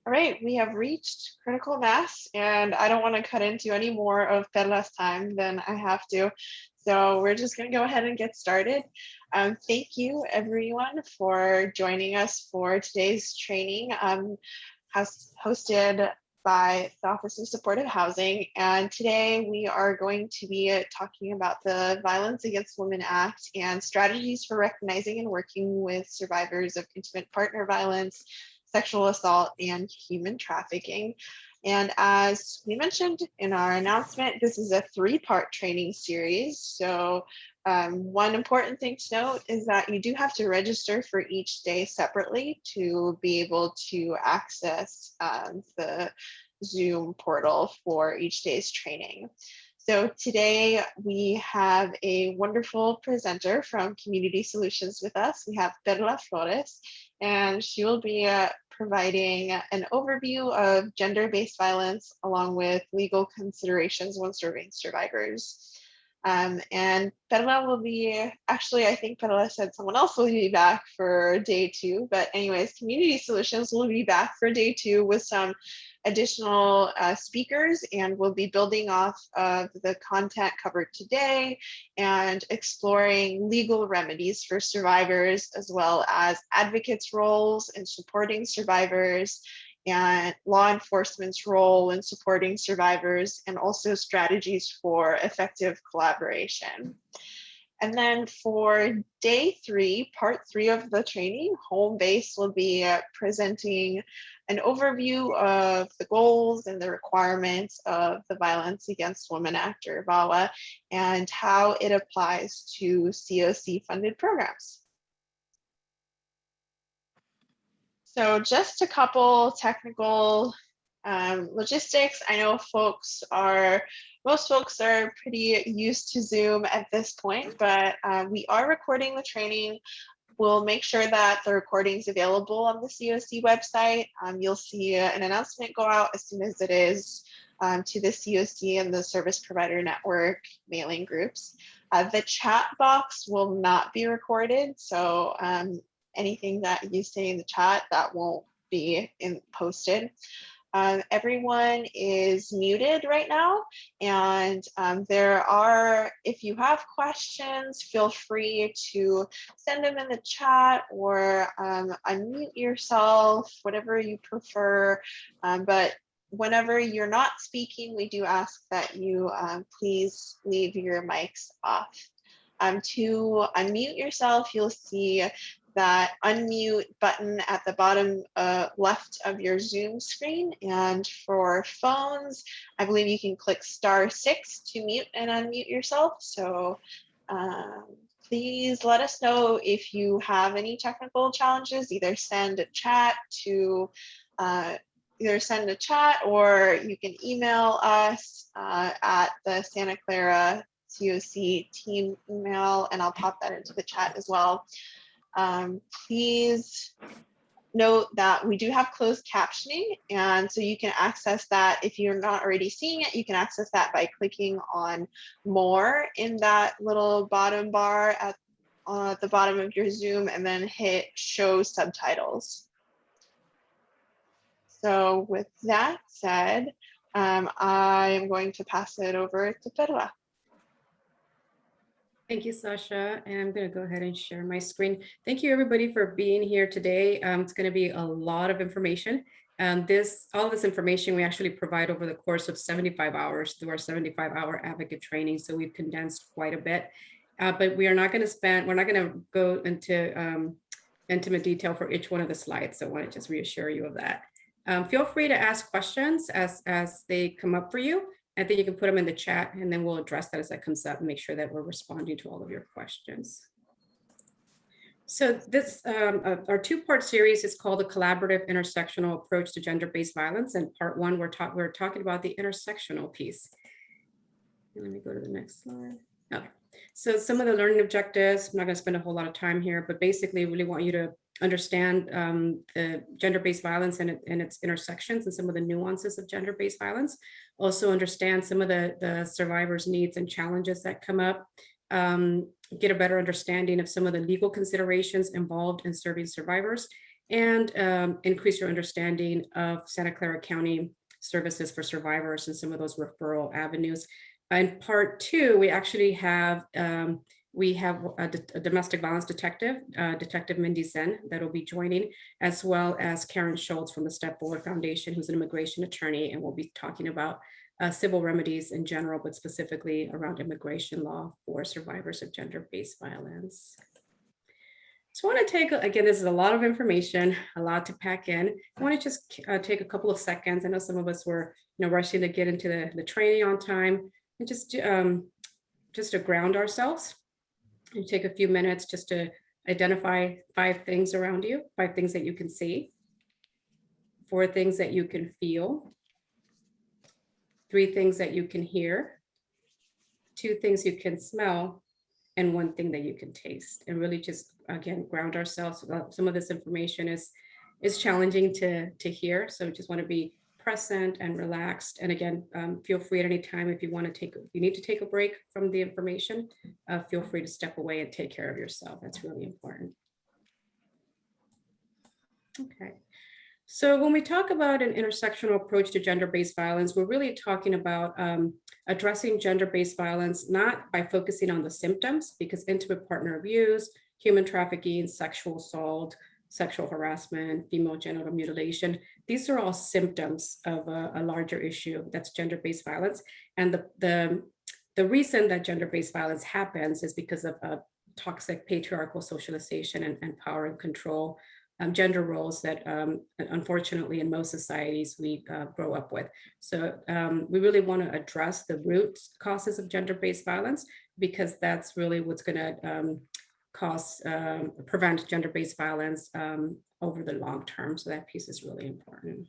All right, we have reached critical mass, and I don't want to cut into any more of Perla's time than I have to. So we're just going to go ahead and get started. Thank you, everyone, for joining us for today's training hosted by the Office of Supportive Housing. And today we are going to be talking about the Violence Against Women Act and strategies for recognizing and working with survivors of intimate partner violence, sexual assault, and human trafficking. And as we mentioned in our announcement, this is a three-part training series. So one important thing to note is that you do have to register for each day separately to be able to access the Zoom portal for each day's training. So today we have a wonderful presenter from Community Solutions with us. We have Perla Flores, and she will be providing an overview of gender-based violence along with legal considerations when serving survivors. And Perla will be, actually, I think Perla said someone else will be back for day 2, but anyways, Community Solutions will be back for day 2 with some additional speakers, and we'll be building off of the content covered today and exploring legal remedies for survivors, as well as advocates' roles in supporting survivors and law enforcement's role in supporting survivors, and also strategies for effective collaboration. And then for day 3, part 3 of the training, Home Base will be presenting an overview of the goals and the requirements of the Violence Against Women Act, or VAWA, and how it applies to COC funded programs. So just a couple technical logistics. I know most folks are pretty used to Zoom at this point, but we are recording the training. We'll make sure that the recording is available on the COC website. You'll see an announcement go out as soon as it is to the COC and the Service Provider Network mailing groups. The chat box will not be recorded, so anything that you say in the chat, that won't be posted. Everyone is muted right now, and if you have questions, feel free to send them in the chat or unmute yourself, whatever you prefer. But whenever you're not speaking, we do ask that you please leave your mics off. To unmute yourself, you'll see that unmute button at the bottom left of your Zoom screen. And for phones, I believe you can click *6 to mute and unmute yourself. So please let us know if you have any technical challenges. Either send a chat or you can email us at the Santa Clara COC team email, and I'll pop that into the chat as well. Please note that we do have closed captioning, and so you can access that. If you're not already seeing it, you can access that by clicking on more in that little bottom bar at the bottom of your Zoom, and then hit show subtitles. So with that said, I am going to pass it over to Perla. Thank you, Sasha. And I'm going to go ahead and share my screen. Thank you, everybody, for being here today. It's going to be a lot of information. All this information we actually provide over the course of 75 hours through our 75-hour advocate training. So we've condensed quite a bit. But we're not going to go into intimate detail for each one of the slides. So I want to just reassure you of that. Feel free to ask questions as they come up for you. I think you can put them in the chat, and then we'll address that as that comes up and make sure that we're responding to all of your questions. So this, our 2-part series is called the Collaborative Intersectional Approach to Gender-Based Violence. And part 1, we're talking about the intersectional piece. And let me go to the next slide. Okay. So some of the learning objectives, I'm not going to spend a whole lot of time here, but basically really want you to understand the gender-based violence and its intersections and some of the nuances of gender-based violence. Also understand some of the survivors' needs and challenges that come up. Get a better understanding of some of the legal considerations involved in serving survivors, and increase your understanding of Santa Clara County services for survivors and some of those referral avenues. In part 2, we actually have a domestic violence detective, Detective Mindy Zen, that will be joining, as well as Karen Schultz from the Step Forward Foundation, who's an immigration attorney, and we'll be talking about civil remedies in general, but specifically around immigration law for survivors of gender-based violence. So I want to take, again, this is a lot of information, a lot to pack in. I want to just take a couple of seconds. I know some of us were rushing to get into the training on time, and just to ground ourselves. You take a few minutes just to identify 5 things around you, 5 things that you can see, 4 things that you can feel, 3 things that you can hear, 2 things you can smell, and 1 thing that you can taste, and really just, again, ground ourselves. Some of this information is challenging to hear, so just want to be present and relaxed. And again, feel free at any time if you need to take a break from the information, feel free to step away and take care of yourself. That's really important. Okay. So when we talk about an intersectional approach to gender-based violence, we're really talking about addressing gender-based violence, not by focusing on the symptoms, because intimate partner abuse, human trafficking, sexual assault, sexual harassment, female genital mutilation, these are all symptoms of a larger issue that's gender-based violence. And the reason that gender-based violence happens is because of toxic patriarchal socialization and power and control, gender roles that unfortunately in most societies we grow up with. So we really want to address the root causes of gender-based violence, because that's really what's going to prevent gender-based violence over the long term. So that piece is really important.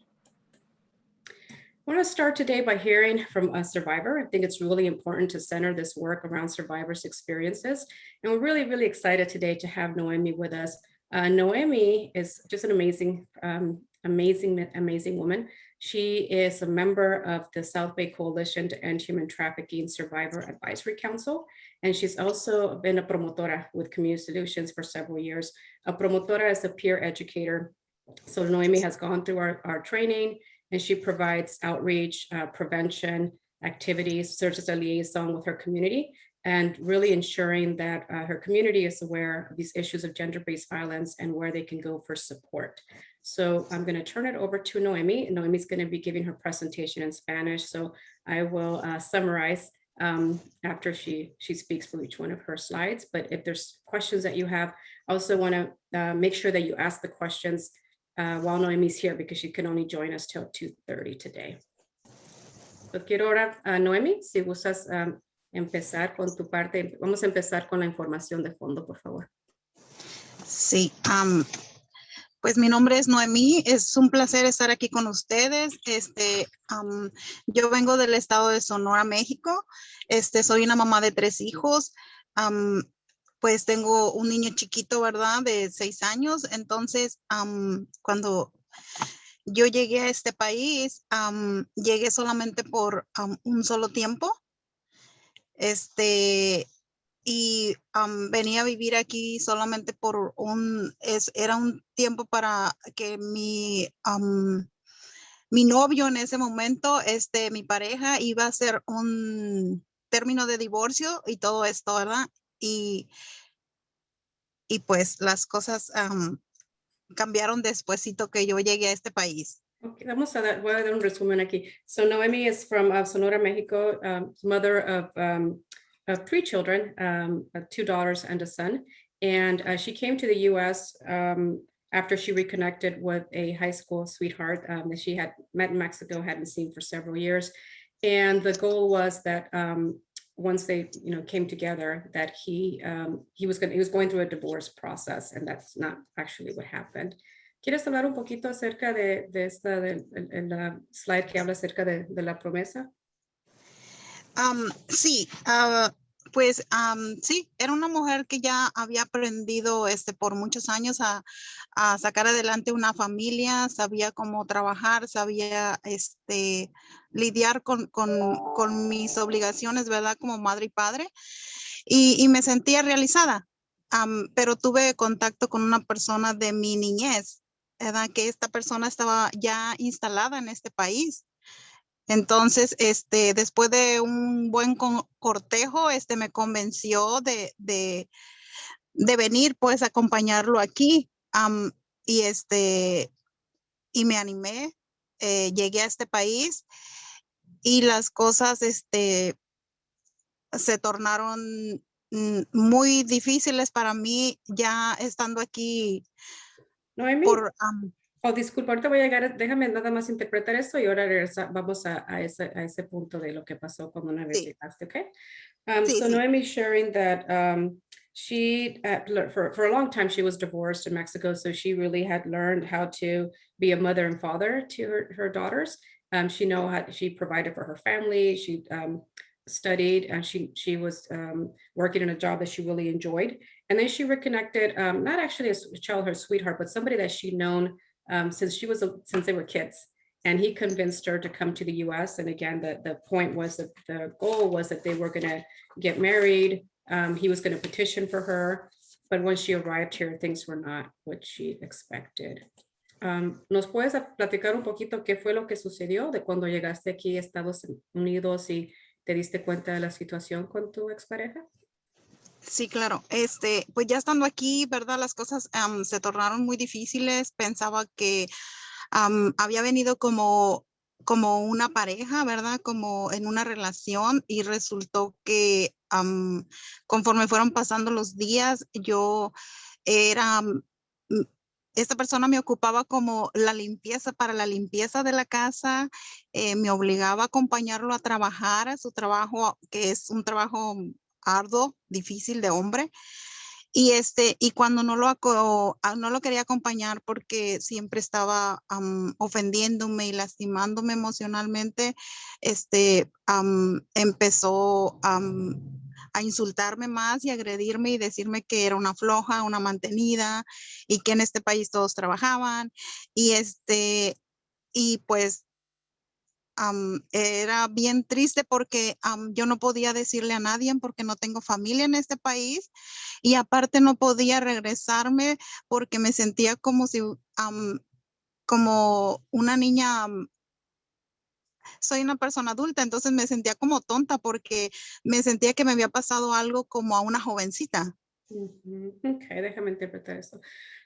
I want to start today by hearing from a survivor. I think it's really important to center this work around survivors' experiences. And we're really, really excited today to have Nohemi with us. Nohemi is just an amazing woman. She is a member of the South Bay Coalition to End Human Trafficking Survivor Advisory Council. And she's also been a promotora with Community Solutions for several years. A promotora is a peer educator. So Nohemi has gone through our training, and she provides outreach, prevention activities, serves as a liaison with her community, and really ensuring that her community is aware of these issues of gender-based violence and where they can go for support. So I'm going to turn it over to Nohemi. Nohemi's going to be giving her presentation in Spanish. So I will summarize after she speaks for each one of her slides. But if there's questions that you have, I also want to make sure that you ask the questions while Nohemi's here, because she can only join us till 2:30 today. So quiero ahora, Nohemi, si gustas empezar con tu parte. Vamos a empezar con la información de fondo, por favor. Sí, pues mi nombre es Nohemi, es un placer estar aquí con ustedes. Yo vengo del estado de Sonora, México. Soy una mamá de 3 hijos. Pues tengo un niño chiquito, ¿verdad? De 6 años. Entonces, cuando yo llegué a este país, llegué solamente por un solo tiempo. Y venía a vivir aquí solamente por era un tiempo para que mi novio en ese momento, mi pareja, iba a hacer un término de divorcio y todo esto, ¿verdad? Y pues las cosas cambiaron despuesito que yo llegué a este país. Okay, voy a dar un resumen aquí. So Nohemi is from Sonora, Mexico, mother of 3 children, 2 daughters and a son. And she came to the US after she reconnected with a high school sweetheart that she had met in Mexico, hadn't seen for several years. And the goal was that once they came together, that he was going through a divorce process, and that's not actually what happened. ¿Quieres hablar un poquito acerca de la slide que habla acerca de la promesa? Sí, pues sí, era una mujer que ya había aprendido por muchos años a sacar adelante una familia, sabía cómo trabajar, sabía lidiar con mis obligaciones, ¿verdad? Como madre y padre, y me sentía realizada, pero tuve contacto con una persona de mi niñez. ¿verdad? Que esta persona estaba ya instalada en este país. Entonces, después de un buen cortejo, me convenció de venir, pues, a acompañarlo aquí. Y y me animé, llegué a este país y las cosas, se tornaron muy difíciles para mí ya estando aquí Noemi, por, oh, disculpa, ahorita voy a llegar, déjame nada más interpretar esto y ahora vamos a ese punto de lo que pasó cuando una vez sí, llegaste, okay? sí, So sí, Noemi sharing that she, for a long time, she was divorced in Mexico, so she really had learned how to be a mother and father to her daughters. She provided for her family. She studied and she was working in a job that she really enjoyed. And then she reconnected, not actually a childhood sweetheart, but somebody that she'd known since they were kids. And he convinced her to come to the US. And again, the point was that the goal was that they were going to get married. He was going to petition for her. But when she arrived here, things were not what she expected. ¿Nos puedes platicar un poquito qué fue lo que sucedió de cuando llegaste aquí a Estados Unidos y te diste cuenta de la situación con tu expareja? sí, claro. Pues ya estando aquí, ¿verdad? Las cosas se tornaron muy difíciles. Pensaba que había venido como una pareja, ¿verdad? Como en una relación y resultó que conforme fueron pasando los días, yo era, esta persona me ocupaba como la limpieza, para la limpieza de la casa, me obligaba a acompañarlo a trabajar, a su trabajo, que es un trabajo arduo, difícil de hombre. Y cuando no lo quería acompañar porque siempre estaba ofendiéndome y lastimándome emocionalmente, empezó a insultarme más y agredirme y decirme que era una floja, una mantenida y que en este país todos trabajaban. Y pues era bien triste porque yo no podía decirle a nadie porque no tengo familia en este país y aparte no podía regresarme porque me sentía como si, como una niña, soy una persona adulta, entonces me sentía como tonta porque me sentía que me había pasado algo como a una jovencita. Okay, déjame interpretar esto.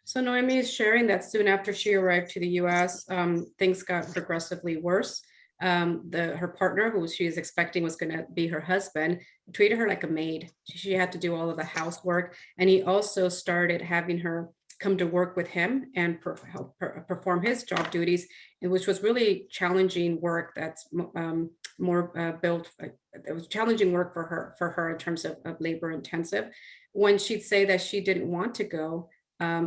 So Noemi is sharing that soon after she arrived to the US, things got progressively worse. Her partner, who she was expecting was going to be her husband, treated her like a maid. She had to do all of the housework. And he also started having her come to work with him and help perform his job duties, which was really challenging work. That's more built. It was challenging work for her in terms of labor intensive. When she'd say that she didn't want to go,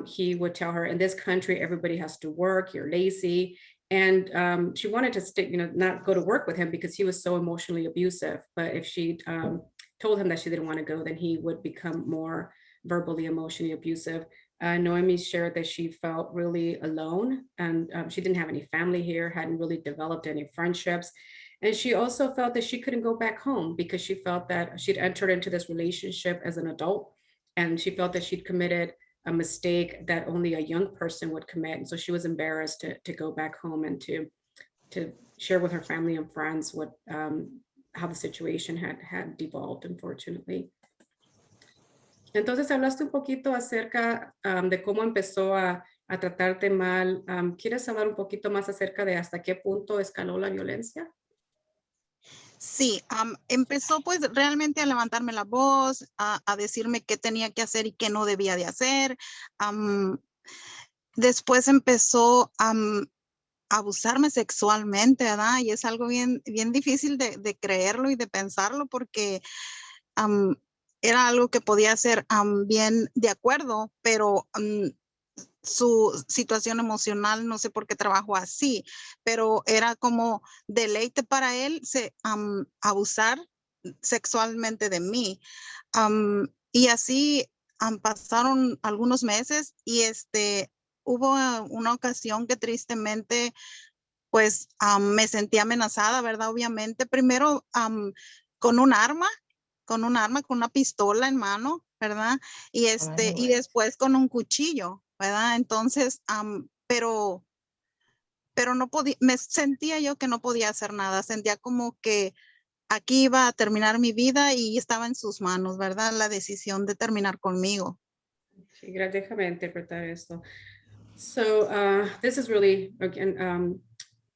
he would tell her, in this country, everybody has to work, you're lazy. And she wanted to stay, not go to work with him because he was so emotionally abusive. But if she told him that she didn't want to go, then he would become more verbally, emotionally abusive. Noemi shared that she felt really alone and she didn't have any family here, hadn't really developed any friendships. And she also felt that she couldn't go back home because she felt that she'd entered into this relationship as an adult and she felt that she'd committed a mistake that only a young person would commit. And so she was embarrassed to go back home and to share with her family and friends what how the situation had devolved, unfortunately. Entonces hablaste un poquito acerca de cómo empezó a tratarte mal. ¿Quieres hablar un poquito más acerca de hasta qué punto escaló la violencia? Sí, empezó pues realmente a levantarme la voz, a decirme qué tenía que hacer y qué no debía de hacer. Después empezó a abusarme sexualmente, ¿verdad? Y es algo bien, bien difícil de creerlo y de pensarlo porque era algo que podía ser bien de acuerdo, pero su situación emocional, no sé por qué trabajó así, pero era como deleite para él abusar sexualmente de mí. Y así pasaron algunos meses y hubo una ocasión que tristemente pues me sentí amenazada, ¿verdad? Obviamente, primero con un arma, con una pistola en mano, ¿verdad? Y después con un cuchillo, ¿verdad? Entonces, pero no podía, me sentía yo que no podía hacer nada, sentía como que aquí iba a terminar mi vida y estaba en sus manos, ¿verdad? La decisión de terminar conmigo. Sí, déjame interpretar esto. So this is really, again,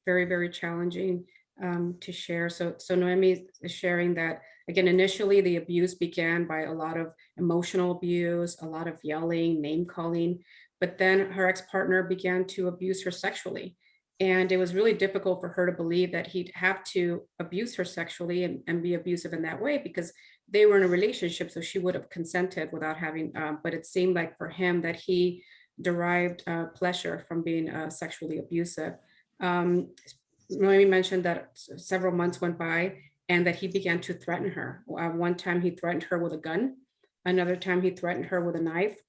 very, very challenging to share. So Noemi is sharing that, again, initially the abuse began by a lot of emotional abuse, a lot of yelling, name calling, but then her ex-partner began to abuse her sexually. And it was really difficult for her to believe that he'd have to abuse her sexually and be abusive in that way, because they were in a relationship, so she would have consented without having, but it seemed like for him that he derived pleasure from being sexually abusive. Noemi mentioned that several months went by and that he began to threaten her. One time he threatened her with a gun. Another time he threatened her with a knife.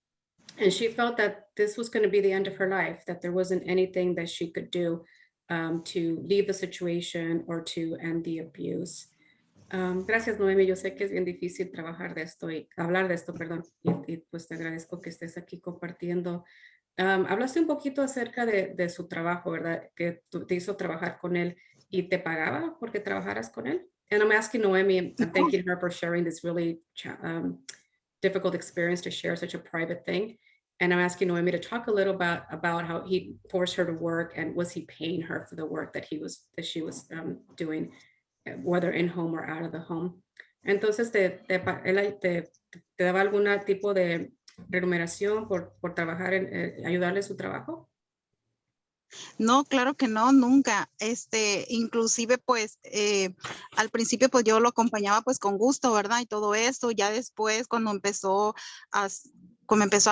And she felt that this was going to be the end of her life, that there wasn't anything that she could do to leave the situation or to end the abuse. Gracias, Noemi. Yo sé que es bien difícil trabajar de esto y hablar de esto, perdón. Y pues te agradezco que estés aquí compartiendo. Hablaste un poquito acerca de su trabajo, ¿verdad? Que te hizo trabajar con él y te pagaba porque trabajaras con él. And I'm asking Noemi, I'm thanking her for sharing this really difficult experience, to share such a private thing. And I'm asking Noemi to talk a little about how he forced her to work, and was he paying her for the work that she was doing, whether in home or out of the home. Entonces, él te daba algún tipo de remuneración por trabajar en ayudarle en su trabajo? No, claro que no, nunca. Inclusive, pues, al principio, pues, yo lo acompañaba, pues, con gusto, ¿verdad? Y todo esto. Ya después, cuando me empezó a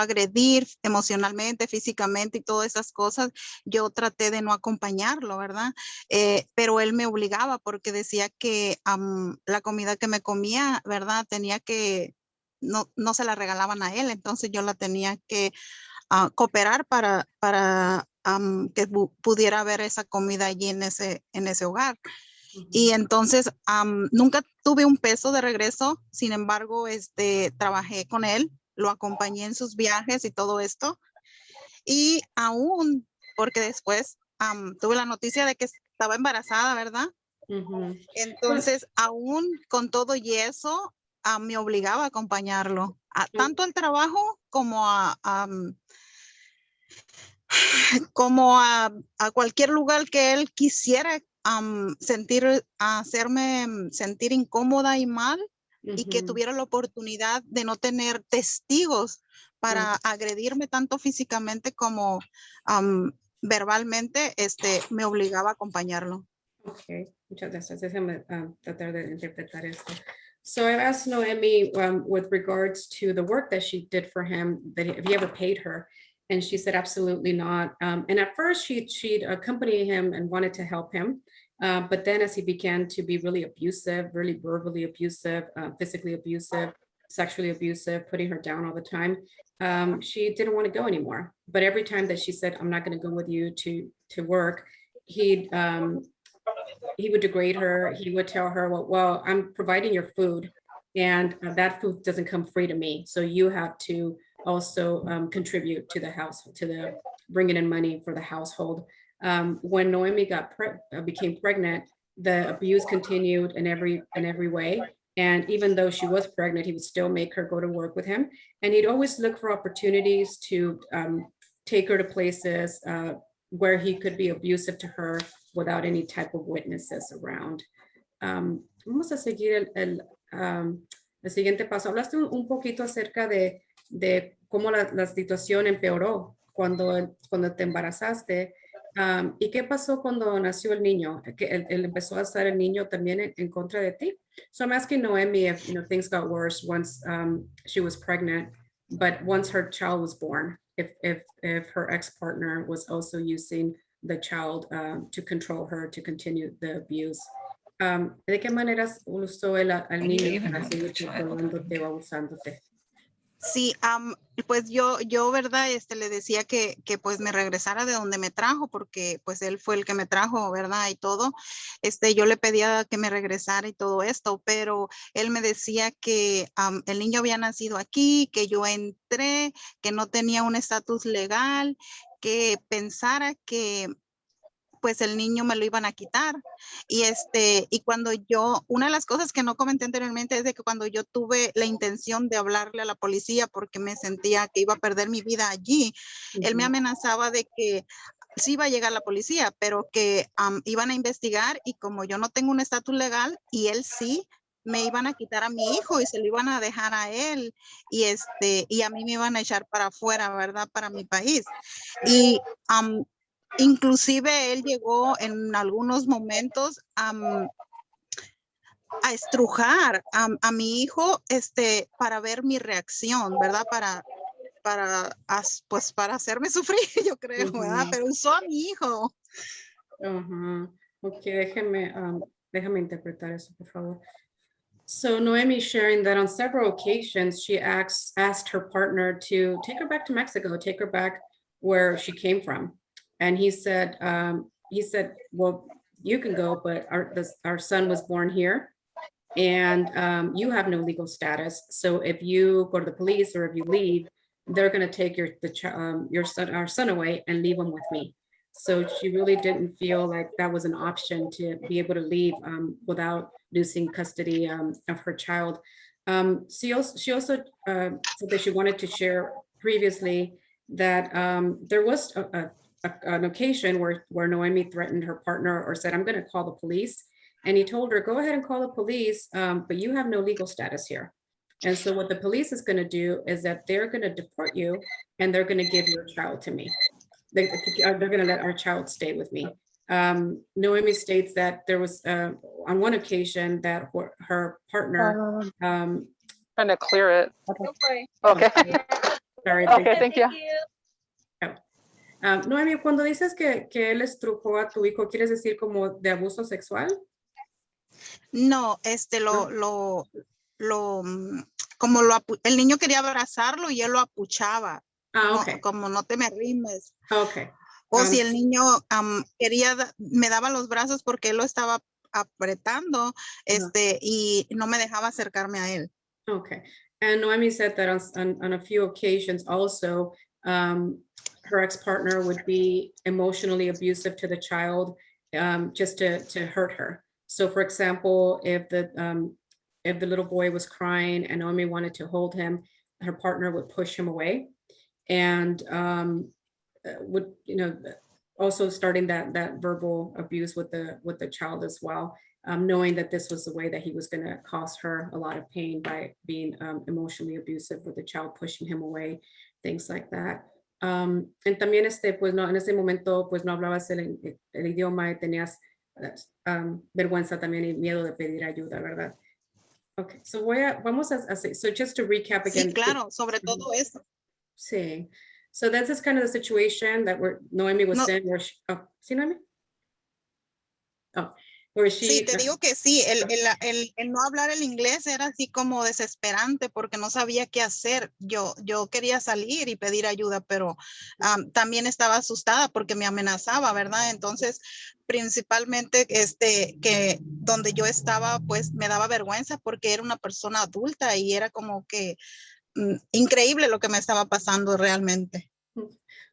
agredir emocionalmente, físicamente y todas esas cosas, yo traté de no acompañarlo, ¿verdad? Pero él me obligaba porque decía que la comida que me comía, ¿verdad? Tenía que, no se la regalaban a él, entonces yo la tenía que cooperar para que pudiera haber esa comida allí en ese hogar. Y entonces nunca tuve un peso de regreso, sin embargo, trabajé con él, lo acompañé en sus viajes y todo esto. Y aún, porque después tuve la noticia de que estaba embarazada, ¿verdad? Entonces, aún con todo y eso, me obligaba a acompañarlo, tanto al trabajo como a cualquier lugar que él quisiera hacerme sentir incómoda y mal, y que tuviera la oportunidad de no tener testigos para agredirme tanto físicamente como verbalmente, me obligaba a acompañarlo. Ok, muchas gracias. Déjame tratar de interpretar esto. So I asked Noemi with regards to the work that she did for him, that if he ever paid her, and she said absolutely not. And at first she'd accompany him and wanted to help him, but then as he began to be really abusive, really verbally abusive, physically abusive, sexually abusive, putting her down all the time, she didn't want to go anymore. But every time that she said, I'm not going to go with you to work, he would degrade her. He would tell her, well, I'm providing your food, and that food doesn't come free to me. So you have to also contribute to the house, to the bringing in money for the household. When Noemi became pregnant, the abuse continued in every way. And even though she was pregnant, he would still make her go to work with him. And he'd always look for opportunities to take her to places where he could be abusive to her without any type of witnesses around. Vamos a seguir el siguiente paso. Hablaste un poquito acerca de cómo la situación empeoró cuando te embarazaste. ¿Y qué pasó cuando nació el niño? ¿Que él empezó a estar el niño también en contra de ti? So I'm asking Noemi if things got worse once she was pregnant, but once her child was born, if her ex-partner was also using the child to control her, to continue the abuse. ¿De qué maneras usó al niño para seguir controlándote o abusándote? Sí, pues yo, ¿verdad? Le decía que pues me regresara de donde me trajo, porque pues él fue el que me trajo, ¿verdad? Y todo. Yo le pedía que me regresara y todo esto, pero él me decía que el niño había nacido aquí, que yo entré, que no tenía un estatus legal, que pensara que pues el niño me lo iban a quitar. Y cuando una de las cosas que no comenté anteriormente es de que cuando yo tuve la intención de hablarle a la policía porque me sentía que iba a perder mi vida allí, él me amenazaba de que sí iba a llegar la policía, pero que iban a investigar y como yo no tengo un estatus legal y él sí, me iban a quitar a mi hijo y se lo iban a dejar a él y a mí me iban a echar para afuera, ¿verdad? Para mi país. Y inclusive él llegó en algunos momentos a estrujar a mi hijo para ver mi reacción, ¿verdad? Pues para hacerme sufrir, yo creo, ¿verdad? Pero usó a mi hijo. Ok, déjame interpretar eso, por favor. So Noemi sharing that on several occasions, she asked her partner to take her back to Mexico, take her back where she came from. And he said, well, you can go, but our son was born here and you have no legal status. So if you go to the police or if you leave, they're going to take our son away and leave him with me. So she really didn't feel like that was an option to be able to leave without losing custody of her child. She also said that she wanted to share previously that there was an occasion where Noemi threatened her partner or said, I'm going to call the police. And he told her, go ahead and call the police, but you have no legal status here. And so what the police is going to do is that they're going to deport you and they're going to give your child to me. They're going to let our child stay with me. Noemi states that there was on one occasion that her partner trying to clear it. Okay. Okay. Sorry. Okay, thank you. Noemi, cuando dices que él estrujó a tu hijo, ¿quieres decir como de abuso sexual? No, el niño quería abrazarlo y él lo apuchaba. Okay. Como no te me arrimes. Okay. O si el niño me daba los brazos porque él lo estaba apretando, y no me dejaba acercarme a él. Okay. And Noemi said that on a few occasions also, her ex-partner would be emotionally abusive to the child, just to hurt her. So for example, if the little boy was crying and Noemi wanted to hold him, her partner would push him away and would, also starting that verbal abuse with the child as well, knowing that this was the way that he was going to cause her a lot of pain by being emotionally abusive with the child, pushing him away, things like that. And también pues no, en ese momento pues no hablabas el idioma y tenías vergüenza también y miedo de pedir ayuda, ¿verdad? Okay, so vamos a hacer, so just to recap again. Sí, claro, sobre todo eso. Sí. So that's just kind of the situation that Noemi was saying where she, ¿sí, Noemi? Where she, sí, te digo que sí, el no hablar el inglés era así como desesperante porque no sabía qué hacer. Yo quería salir y pedir ayuda, pero también estaba asustada porque me amenazaba, ¿verdad? Entonces, principalmente que donde yo estaba, pues me daba vergüenza porque era una persona adulta y era como que increíble lo que me estaba pasando realmente.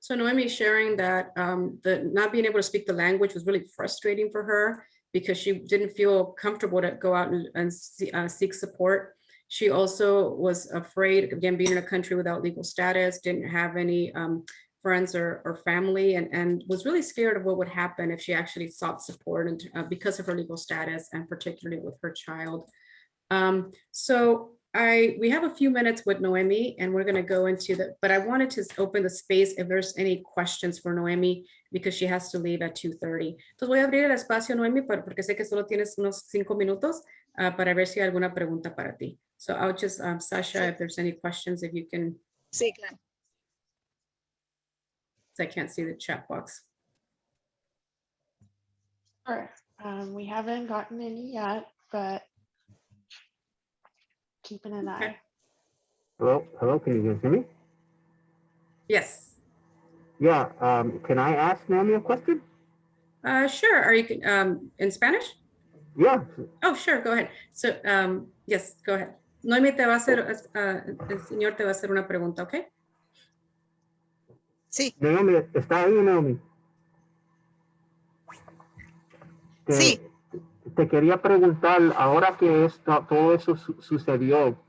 So Noemi sharing that the not being able to speak the language was really frustrating for her because she didn't feel comfortable to go out and seek support. She also was afraid, again, being in a country without legal status, didn't have any friends or family, and was really scared of what would happen if she actually sought support and because of her legal status and particularly with her child. So we have a few minutes with Noemi and we're going to go into but I wanted to open the space if there's any questions for Noemi because she has to leave at 2:30. Entonces voy a abrir el espacio, Noemi, porque sé que solo tienes unos 5 minutos para ver si hay alguna pregunta para ti. So I'll just, Sasha, if there's any questions, if you can. Sí, claro. I can't see the chat box. Sure. We haven't gotten any yet, but keeping an eye. Hello, can you guys hear me? Yes. Yeah, can I ask Naomi a question? Sure, are you in Spanish? Yeah. Oh, sure, go ahead. So, yes, go ahead. Noemi te va a hacer, el señor te va a hacer una pregunta, ¿ok? Sí, Naomi, ¿está ahí, Naomi? sí. Te quería preguntar, ahora que todo eso sucedió,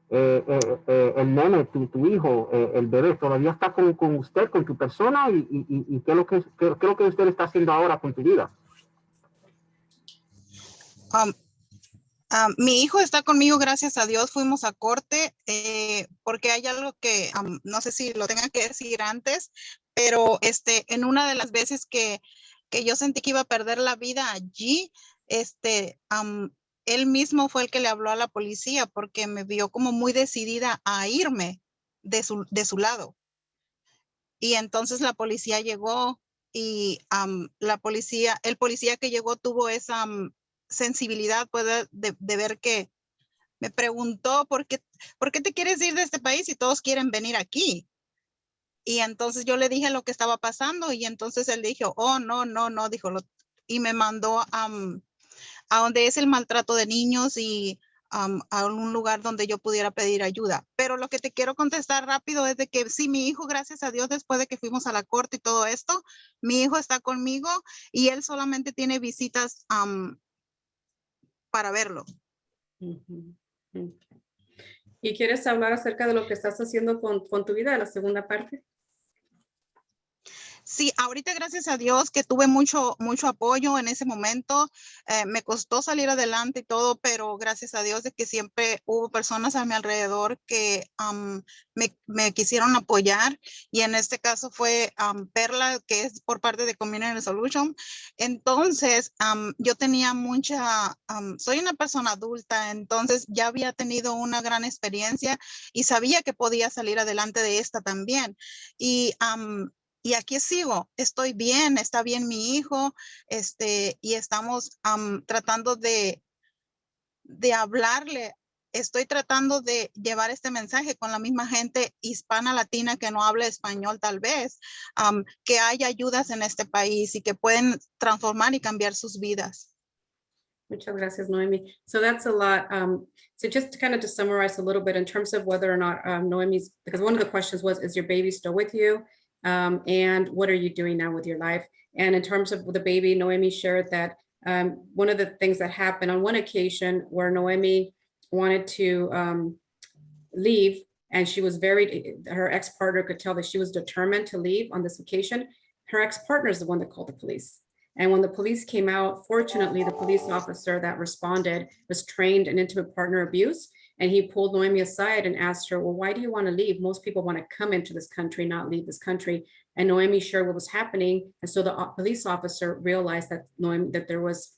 el nene, tu hijo, el bebé, ¿todavía está con usted, con tu persona? ¿Y qué es lo que usted está haciendo ahora con tu vida? Um, mi hijo está conmigo, gracias a Dios. Fuimos a corte porque hay algo que no sé si lo tenga que decir antes, pero en una de las veces que yo sentí que iba a perder la vida allí, él mismo fue el que le habló a la policía porque me vio como muy decidida a irme de su lado. Y entonces la policía llegó y el policía que llegó tuvo esa sensibilidad de ver que me preguntó ¿por qué te quieres ir de este país si todos quieren venir aquí? Y entonces yo le dije lo que estaba pasando y entonces él dijo, oh, no, dijo, y me mandó a donde es el maltrato de niños y a un lugar donde yo pudiera pedir ayuda. Pero lo que te quiero contestar rápido es de que sí, mi hijo, gracias a Dios, después de que fuimos a la corte y todo esto, mi hijo está conmigo y él solamente tiene visitas para verlo. Ujú. Ok. ¿Y quieres hablar acerca de lo que estás haciendo con tu vida, la segunda parte? Sí, ahorita gracias a Dios que tuve mucho apoyo en ese momento. Me costó salir adelante y todo, pero gracias a Dios de que siempre hubo personas a mi alrededor que me quisieron apoyar. Y en este caso fue Perla, que es por parte de Community Solution. Entonces, yo tenía soy una persona adulta, entonces ya había tenido una gran experiencia y sabía que podía salir adelante de esta también. Y aquí sigo, estoy bien, está bien mi hijo, y estamos tratando de hablarle, estoy tratando de llevar este mensaje con la misma gente hispana latina que no habla español tal vez, que hay ayudas en este país y que pueden transformar y cambiar sus vidas. Muchas gracias, Noemi. So that's a lot. So just to kind of summarize a little bit in terms of whether or not Noemi's, because one of the questions was, is your baby still with you? And what are you doing now with your life? And in terms of the baby, Noemi shared that one of the things that happened on one occasion where Noemi wanted to leave, and she was her ex-partner could tell that she was determined to leave on this occasion. Her ex-partner is the one that called the police. And when the police came out, fortunately, the police officer that responded was trained in intimate partner abuse. And he pulled Noemi aside and asked her, well, why do you want to leave? Most people want to come into this country, not leave this country. And Noemi shared what was happening. And so the police officer realized that that there was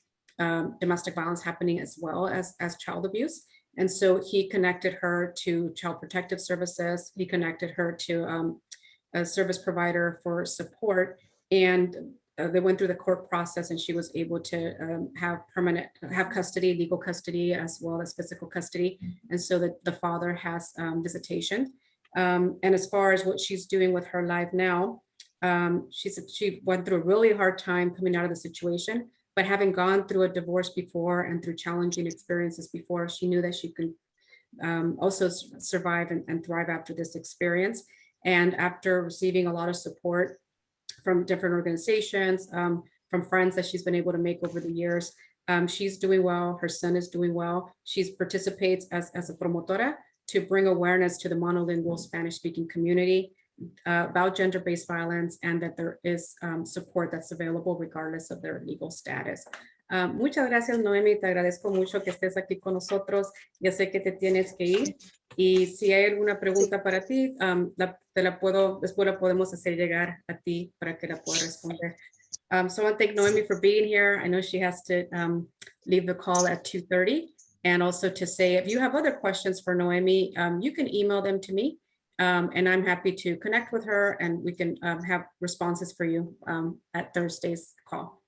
domestic violence happening as well as child abuse. And so he connected her to Child Protective Services. He connected her to a service provider for support. And they went through the court process and she was able to have custody, legal custody, as well as physical custody. And so that the father has visitation. And as far as what she's doing with her life now, she went through a really hard time coming out of the situation, but having gone through a divorce before and through challenging experiences before, she knew that she could also survive and thrive after this experience. And after receiving a lot of support from different organizations, from friends that she's been able to make over the years, she's doing well. Her son is doing well. She participates as a promotora to bring awareness to the monolingual Spanish-speaking community about gender-based violence, and that there is support that's available regardless of their legal status. Muchas gracias, Noemi. Te agradezco mucho que estés aquí con nosotros. Ya sé que te tienes que ir. Y si hay alguna pregunta para ti, después la podemos hacer llegar a ti para que la puedas responder. So I want to thank Noemi for being here. I know she has to leave the call at 2:30. And also to say, if you have other questions for Noemi, you can email them to me. And I'm happy to connect with her and we can have responses for you at Thursday's call.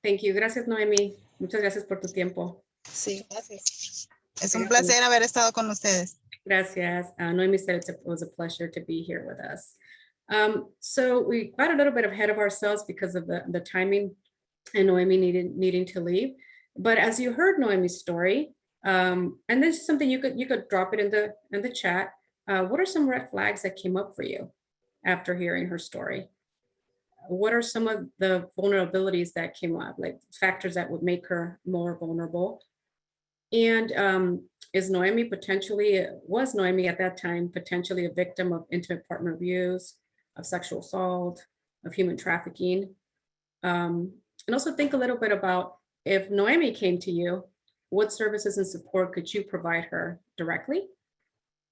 Thank you. Gracias, Noemi. Muchas gracias por tu tiempo. Sí, gracias. Es un placer haber estado con ustedes. Gracias. Noemi said it was a pleasure to be here with us. So we got a little bit ahead of ourselves because of the timing and Noemi needing to leave. But as you heard Noemi's story, and this is something you could drop it in the chat. What are some red flags that came up for you after hearing her story. What are some of the vulnerabilities that came up, like factors that would make her more vulnerable? And was Nohemi at that time potentially a victim of intimate partner abuse, of sexual assault, of human trafficking? And also think a little bit about, if Nohemi came to you, what services and support could you provide her directly?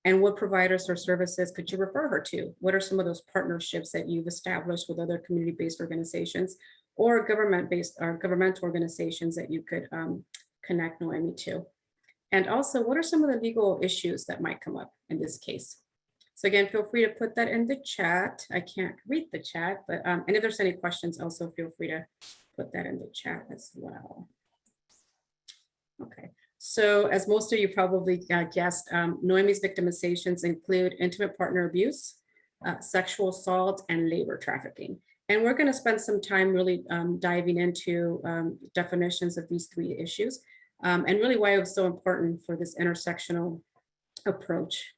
And what providers or services could you refer her to? What are some of those partnerships that you've established with other community-based organizations or government-based or governmental organizations that you could connect Nohemi to? And also, what are some of the legal issues that might come up in this case? So again, feel free to put that in the chat. I can't read the chat, but and if there's any questions, also feel free to put that in the chat as well. Okay. So as most of you probably guessed, Nohemi's victimizations include intimate partner abuse, sexual assault, and labor trafficking. And we're going to spend some time really diving into definitions of these three issues and really why it was so important for this intersectional approach.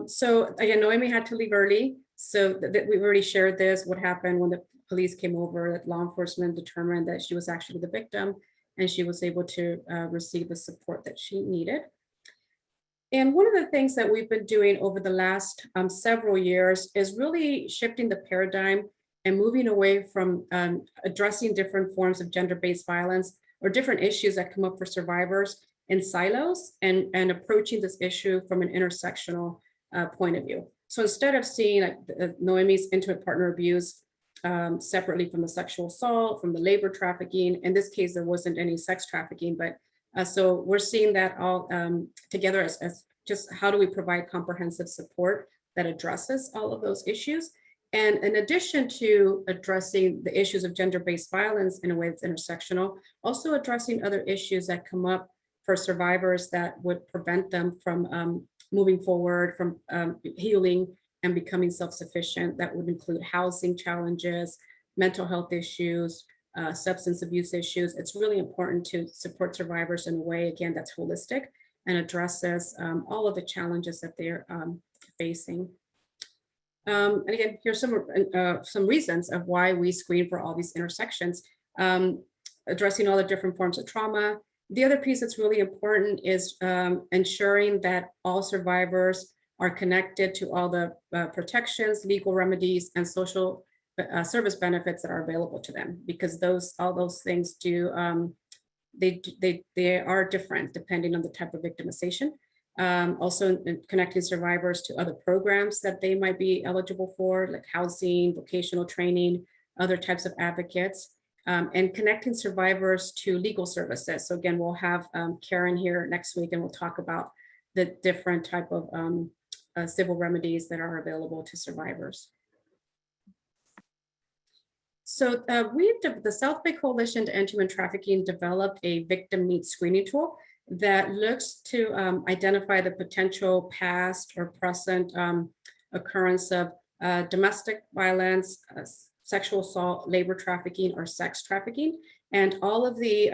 So again, Nohemi had to leave early. So we've already shared this, what happened when the police came over, that law enforcement determined that she was actually the victim and she was able to receive the support that she needed. And one of the things that we've been doing over the last several years is really shifting the paradigm and moving away from addressing different forms of gender-based violence or different issues that come up for survivors in silos and approaching this issue from an intersectional point of view. So instead of seeing like Nohemi's intimate partner abuse separately from the sexual assault, from the labor trafficking, in this case, there wasn't any sex trafficking, but so we're seeing that all together as just how do we provide comprehensive support that addresses all of those issues. And in addition to addressing the issues of gender-based violence in a way that's intersectional, also addressing other issues that come up for survivors that would prevent them from moving forward, from healing and becoming self-sufficient. That would include housing challenges, mental health issues, substance abuse issues. It's really important to support survivors in a way, again, that's holistic and addresses all of the challenges that they're facing. And again, here's some reasons of why we screen for all these intersections, addressing all the different forms of trauma. The other piece that's really important is ensuring that all survivors are connected to all the protections, legal remedies, and social service benefits that are available to them, because all those things do, they are different depending on the type of victimization. Also connecting survivors to other programs that they might be eligible for, like housing, vocational training, other types of advocates, and connecting survivors to legal services. So again, we'll have Karen here next week and we'll talk about the different type of civil remedies that are available to survivors. So the South Bay Coalition to End Human Trafficking developed a victim needs screening tool that looks to identify the potential past or present occurrence of domestic violence, sexual assault, labor trafficking, or sex trafficking. And all of the,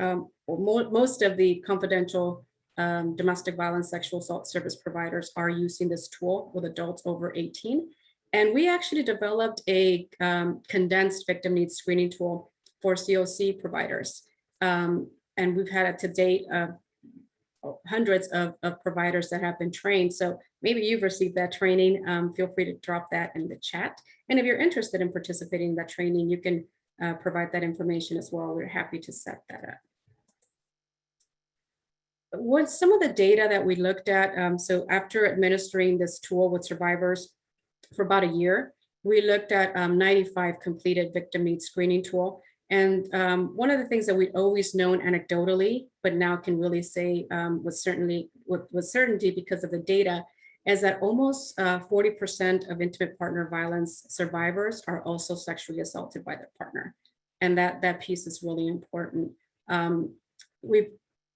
most of the confidential domestic violence, sexual assault service providers are using this tool with adults over 18. And we actually developed a condensed victim needs screening tool for COC providers. And we've had it to date hundreds of providers that have been trained. So maybe you've received that training. Feel free to drop that in the chat. And if you're interested in participating in that training, you can provide that information as well. We're happy to set that up. What some of the data that we looked at, so after administering this tool with survivors for about a year, we looked at 95 completed victim needs screening tool. And one of the things that we'd always known anecdotally, but now can really say with certainty because of the data, is that almost 40% of intimate partner violence survivors are also sexually assaulted by their partner. And that piece is really important. We've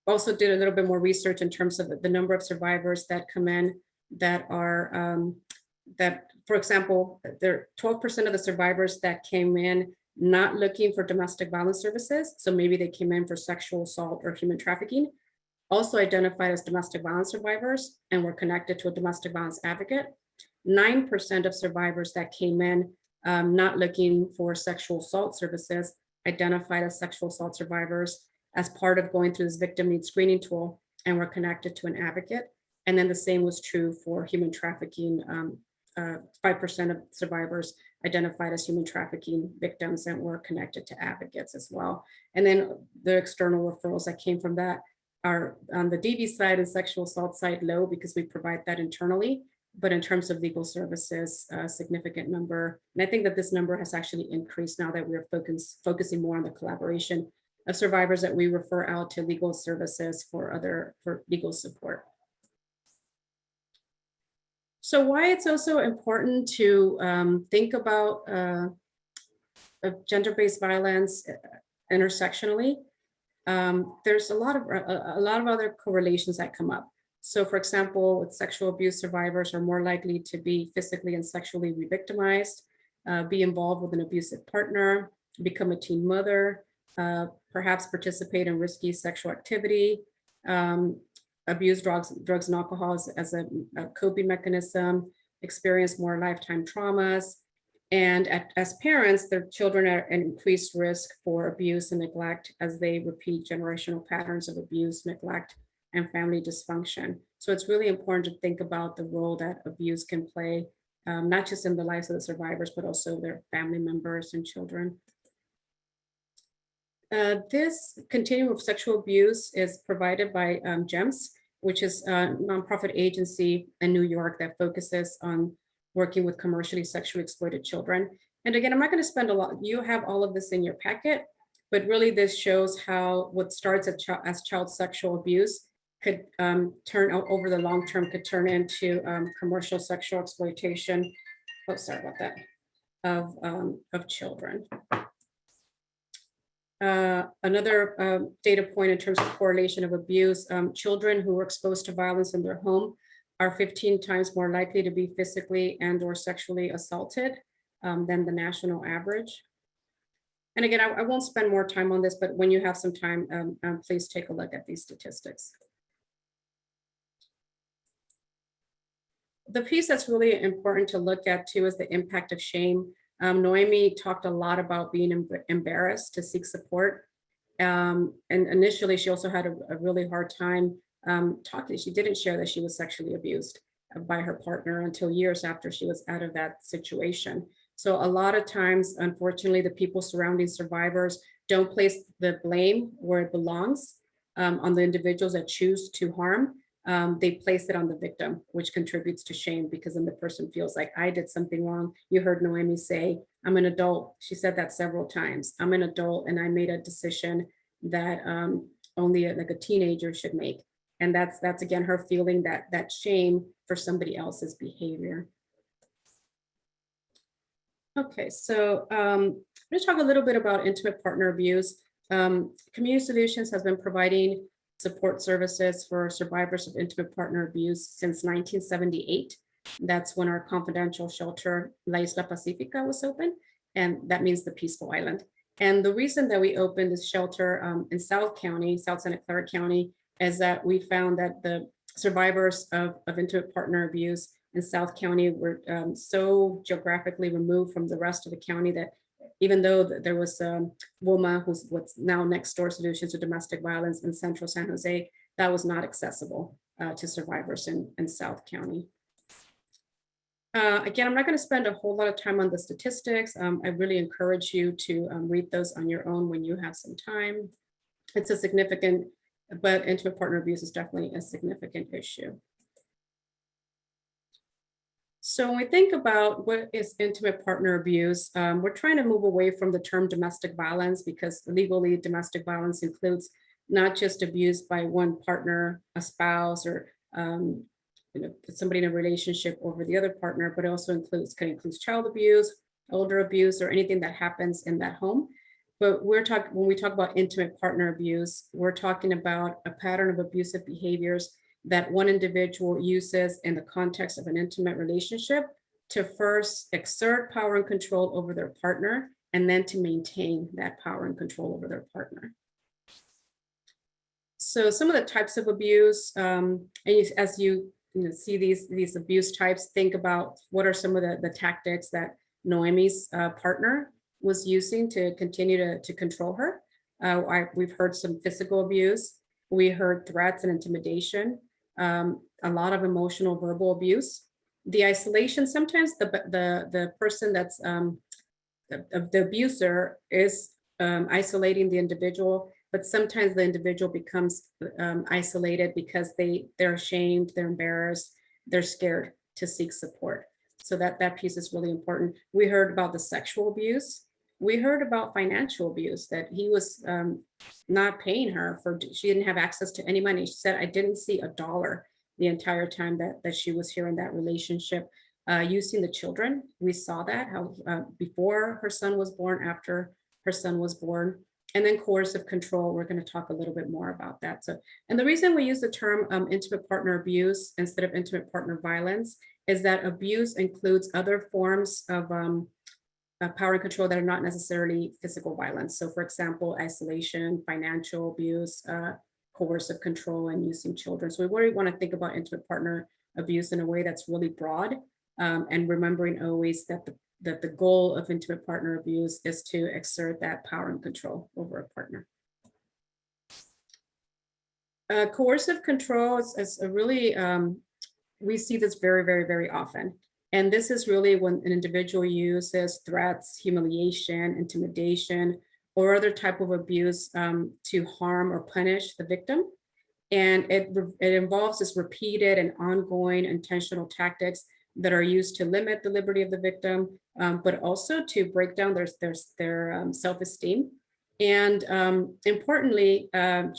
also did a little bit more research in terms of the number of survivors that come in that are, for example, there 12% of the survivors that came in not looking for domestic violence services. So maybe they came in for sexual assault or human trafficking, also identified as domestic violence survivors and were connected to a domestic violence advocate. 9% of survivors that came in not looking for sexual assault services identified as sexual assault survivors as part of going through this victim needs screening tool and were connected to an advocate. And then the same was true for human trafficking. 5% of survivors identified as human trafficking victims and were connected to advocates as well. And then the external referrals that came from that are on the DV side and sexual assault side low because we provide that internally. But in terms of legal services, a significant number. And I think that this number has actually increased now that we're focusing more on the collaboration of survivors that we refer out to legal services for legal support. So why it's also important to think about gender-based violence intersectionally. There's a lot of other correlations that come up. So for example, with sexual abuse survivors are more likely to be physically and sexually re-victimized, be involved with an abusive partner, become a teen mother, perhaps participate in risky sexual activity, abuse drugs and alcohol as a coping mechanism, experience more lifetime traumas. And as parents, their children are at increased risk for abuse and neglect as they repeat generational patterns of abuse, neglect, and family dysfunction. So it's really important to think about the role that abuse can play, not just in the lives of the survivors, but also their family members and children. This continuum of sexual abuse is provided by GEMS, which is a nonprofit agency in New York that focuses on working with commercially sexually exploited children. And again, I'm not going to spend a lot, you have all of this in your packet, but really this shows how what starts as child sexual abuse could turn out over the long term, could turn into commercial sexual exploitation. Oh, sorry about that, of children. Another data point in terms of correlation of abuse, children who were exposed to violence in their home are 15 times more likely to be physically and or sexually assaulted than the national average. And again, I won't spend more time on this, but when you have some time, please take a look at these statistics. The piece that's really important to look at too is the impact of shame. Noemi talked a lot about being embarrassed to seek support. And initially, she also had a really hard time talking. She didn't share that she was sexually abused by her partner until years after she was out of that situation. So a lot of times, unfortunately, the people surrounding survivors don't place the blame where it belongs on the individuals that choose to harm. They place it on the victim, which contributes to shame because then the person feels like I did something wrong. You heard Noemi say, I'm an adult. She said that several times. I'm an adult and I made a decision that only like a teenager should make. And that's again, her feeling that shame for somebody else's behavior. Okay, so I'm going to talk a little bit about intimate partner abuse. Community Solutions has been providing support services for survivors of intimate partner abuse since 1978. That's when our confidential shelter, La Isla Pacifica, was open, and that means the peaceful island. And the reason that we opened this shelter in South County, South Santa Clara County, is that we found that the survivors of intimate partner abuse in South County were so geographically removed from the rest of the county that even though there was WOMA, who's what's now Next Door Solutions to Domestic Violence in Central San Jose, that was not accessible to survivors in South County. Again, I'm not going to spend a whole lot of time on the statistics. I really encourage you to read those on your own when you have some time. It's a significant, but intimate partner abuse is definitely a significant issue. So when we think about what is intimate partner abuse, we're trying to move away from the term domestic violence because legally domestic violence includes not just abuse by one partner, a spouse, or somebody in a relationship over the other partner, but it also can include child abuse, older abuse, or anything that happens in that home. But when we talk about intimate partner abuse, we're talking about a pattern of abusive behaviors that one individual uses in the context of an intimate relationship to first exert power and control over their partner, and then to maintain that power and control over their partner. So some of the types of abuse, and as you see these abuse types, think about what are some of the tactics that NOHEMI'S partner was using to continue to control her. We've heard some physical abuse. We heard threats and intimidation, a lot of emotional, verbal abuse. The isolation, sometimes the person that's the abuser is isolating the individual, but sometimes the individual becomes isolated because they're ashamed, they're embarrassed, they're scared to seek support. So that piece is really important. We heard about the sexual abuse. We heard about financial abuse, that he was not paying her she didn't have access to any money. She said, I didn't see $1 the entire time that she was here in that relationship. Using the children, we saw that, how before her son was born, after her son was born, and then coercive control. We're going to talk a little bit more about that. So, and the reason we use the term intimate partner abuse instead of intimate partner violence is that abuse includes other forms of power and control that are not necessarily physical violence. So for example, isolation, financial abuse, coercive control, and using children. So we really want to think about intimate partner abuse in a way that's really broad, and remembering always that the goal of intimate partner abuse is to exert that power and control over a partner. Coercive control is a really, we see this very, very, very often. And this is really when an individual uses threats, humiliation, intimidation, or other type of abuse to harm or punish the victim. And it involves this repeated and ongoing intentional tactics that are used to limit the liberty of the victim, but also to break down their self-esteem. And importantly,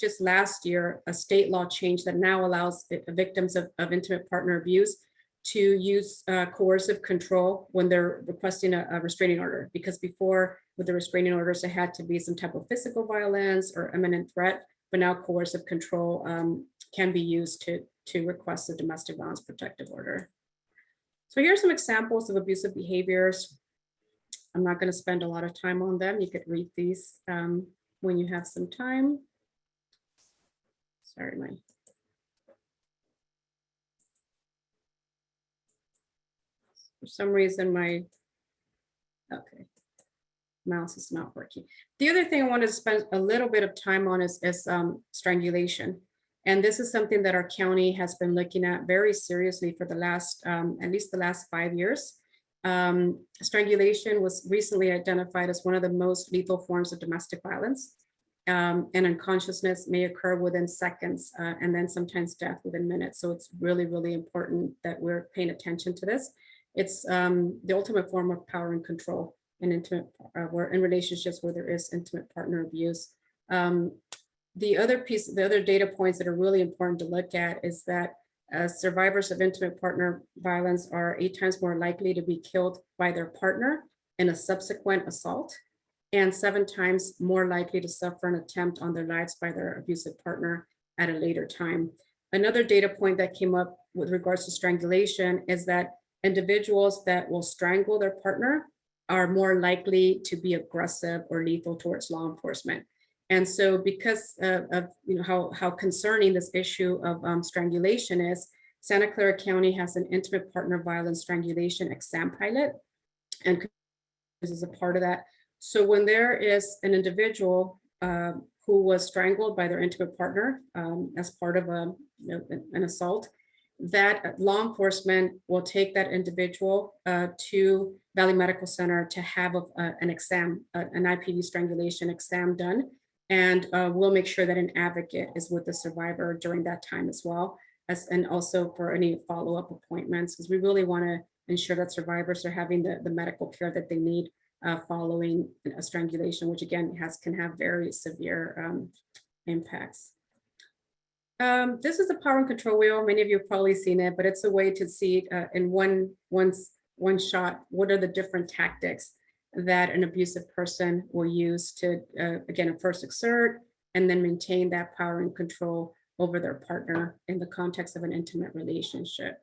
just last year, a state law change that now allows victims of intimate partner abuse to use coercive control when they're requesting a restraining order, because before with the restraining orders, there had to be some type of physical violence or imminent threat, but now coercive control can be used to request a domestic violence protective order. So here are some examples of abusive behaviors. I'm not going to spend a lot of time on them. You could read these when you have some time. Sorry, for some reason, my mouse is not working. The other thing I wanted to spend a little bit of time on is strangulation. And this is something that our county has been looking at very seriously for the last, at least the last 5 years. Strangulation was recently identified as one of the most lethal forms of domestic violence. And unconsciousness may occur within seconds, and then sometimes death within minutes. So it's really, really important that we're paying attention to this. It's the ultimate form of power and control in intimate, in relationships where there is intimate partner abuse. The other data points that are really important to look at is that survivors of intimate partner violence are 8 times more likely to be killed by their partner in a subsequent assault, and 7 times more likely to suffer an attempt on their lives by their abusive partner at a later time. Another data point that came up with regards to strangulation is that individuals that will strangle their partner are more likely to be aggressive or lethal towards law enforcement. And so because of how concerning this issue of strangulation is, Santa Clara County has an intimate partner violence strangulation exam pilot, and this is a part of that. So when there is an individual who was strangled by their intimate partner as part of an assault, that law enforcement will take that individual to Valley Medical Center to have an exam, an IPV strangulation exam done. And we'll make sure that an advocate is with the survivor during that time as well, and also for any follow-up appointments, because we really want to ensure that survivors are having the medical care that they need following a strangulation, which again can have very severe impacts. This is a power and control wheel. Many of you have probably seen it, but it's a way to see in one shot, what are the different tactics that an abusive person will use to, again, first exert and then maintain that power and control over their partner in the context of an intimate relationship.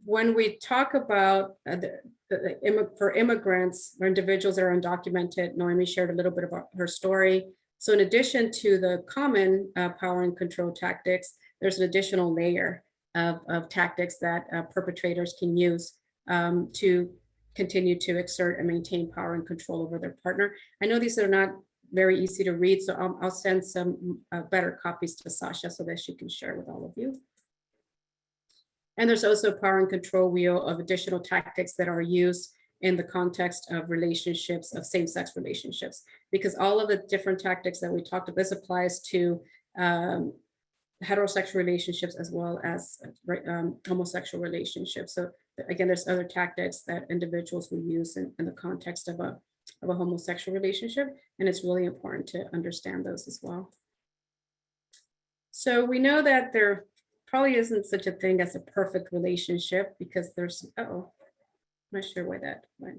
When we talk about for immigrants or individuals that are undocumented, Noemi shared a little bit about her story. So in addition to the common power and control tactics, there's an additional layer. of tactics that perpetrators can use to continue to exert and maintain power and control over their partner. I know these are not very easy to read, so I'll send some better copies to Sasha so that she can share with all of you. And there's also a power and control wheel of additional tactics that are used in the context of relationships, of same-sex relationships, because all of the different tactics that we talked about, this applies to heterosexual relationships as well as homosexual relationships. So again, there's other tactics that individuals will use in the context of a homosexual relationship, and it's really important to understand those as well. So we know that there probably isn't such a thing as a perfect relationship, because there's, I'm not sure why that went.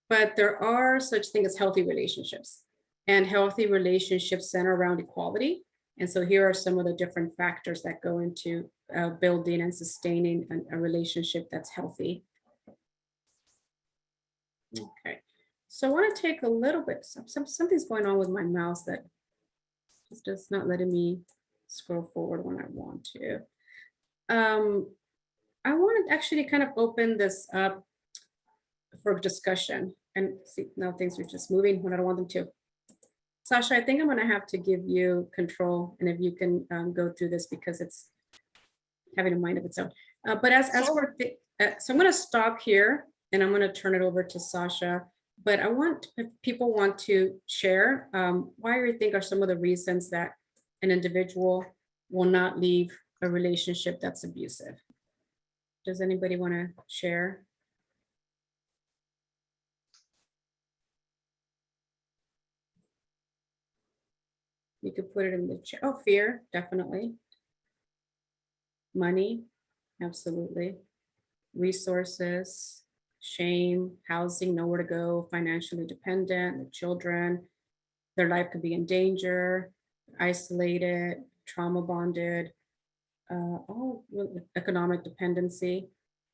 But there are such things as healthy relationships, and healthy relationships center around equality. And so here are some of the different factors that go into building and sustaining a relationship that's healthy. Okay, so I want to take a little bit, something's going on with my mouse that is just not letting me scroll forward when I want to. I want to actually kind of open this up for discussion, and see, now things are just moving when I don't want them to. Sasha, I think I'm going to have to give you control, and if you can go through this, because it's having a mind of its own. But as we're, so I'm going to stop here, and I'm going to turn it over to Sasha. But I want, if people want to share, why do you think are some of the reasons that an individual will not leave a relationship that's abusive? Does anybody want to share? You could put it in the chat. Oh, fear, definitely. Money, absolutely. Resources, shame, housing, nowhere to go, financially dependent, the children, their life could be in danger, isolated, trauma bonded, all economic dependency,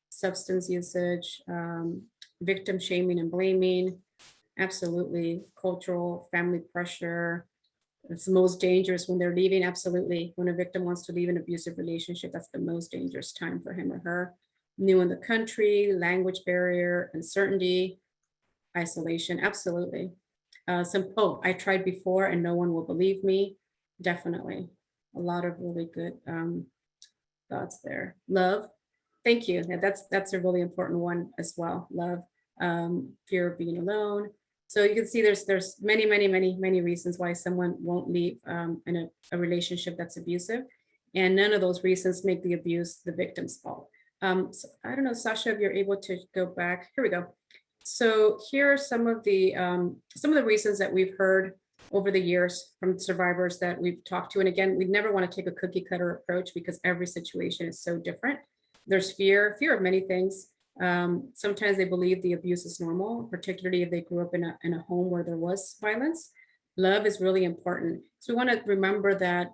substance usage, victim shaming and blaming, absolutely, cultural, family pressure. It's the most dangerous when they're leaving, absolutely. When a victim wants to leave an abusive relationship, that's the most dangerous time for him or her. New in the country, language barrier, uncertainty, isolation, absolutely. Oh, I tried before and no one will believe me, definitely. A lot of really good thoughts there. Love, thank you. Yeah, that's a really important one as well. Love, fear of being alone. So you can see there's many reasons why someone won't leave in a relationship that's abusive, and none of those reasons make the abuse the victim's fault. So I don't know, Sasha, if you're able to go back. Here we go. So here are some of the reasons that we've heard over the years from survivors that we've talked to. And again, we never want to take a cookie cutter approach because every situation is so different. There's fear of many things. Sometimes they believe the abuse is normal, particularly if they grew up in a home where there was violence. Love is really important. So we want to remember that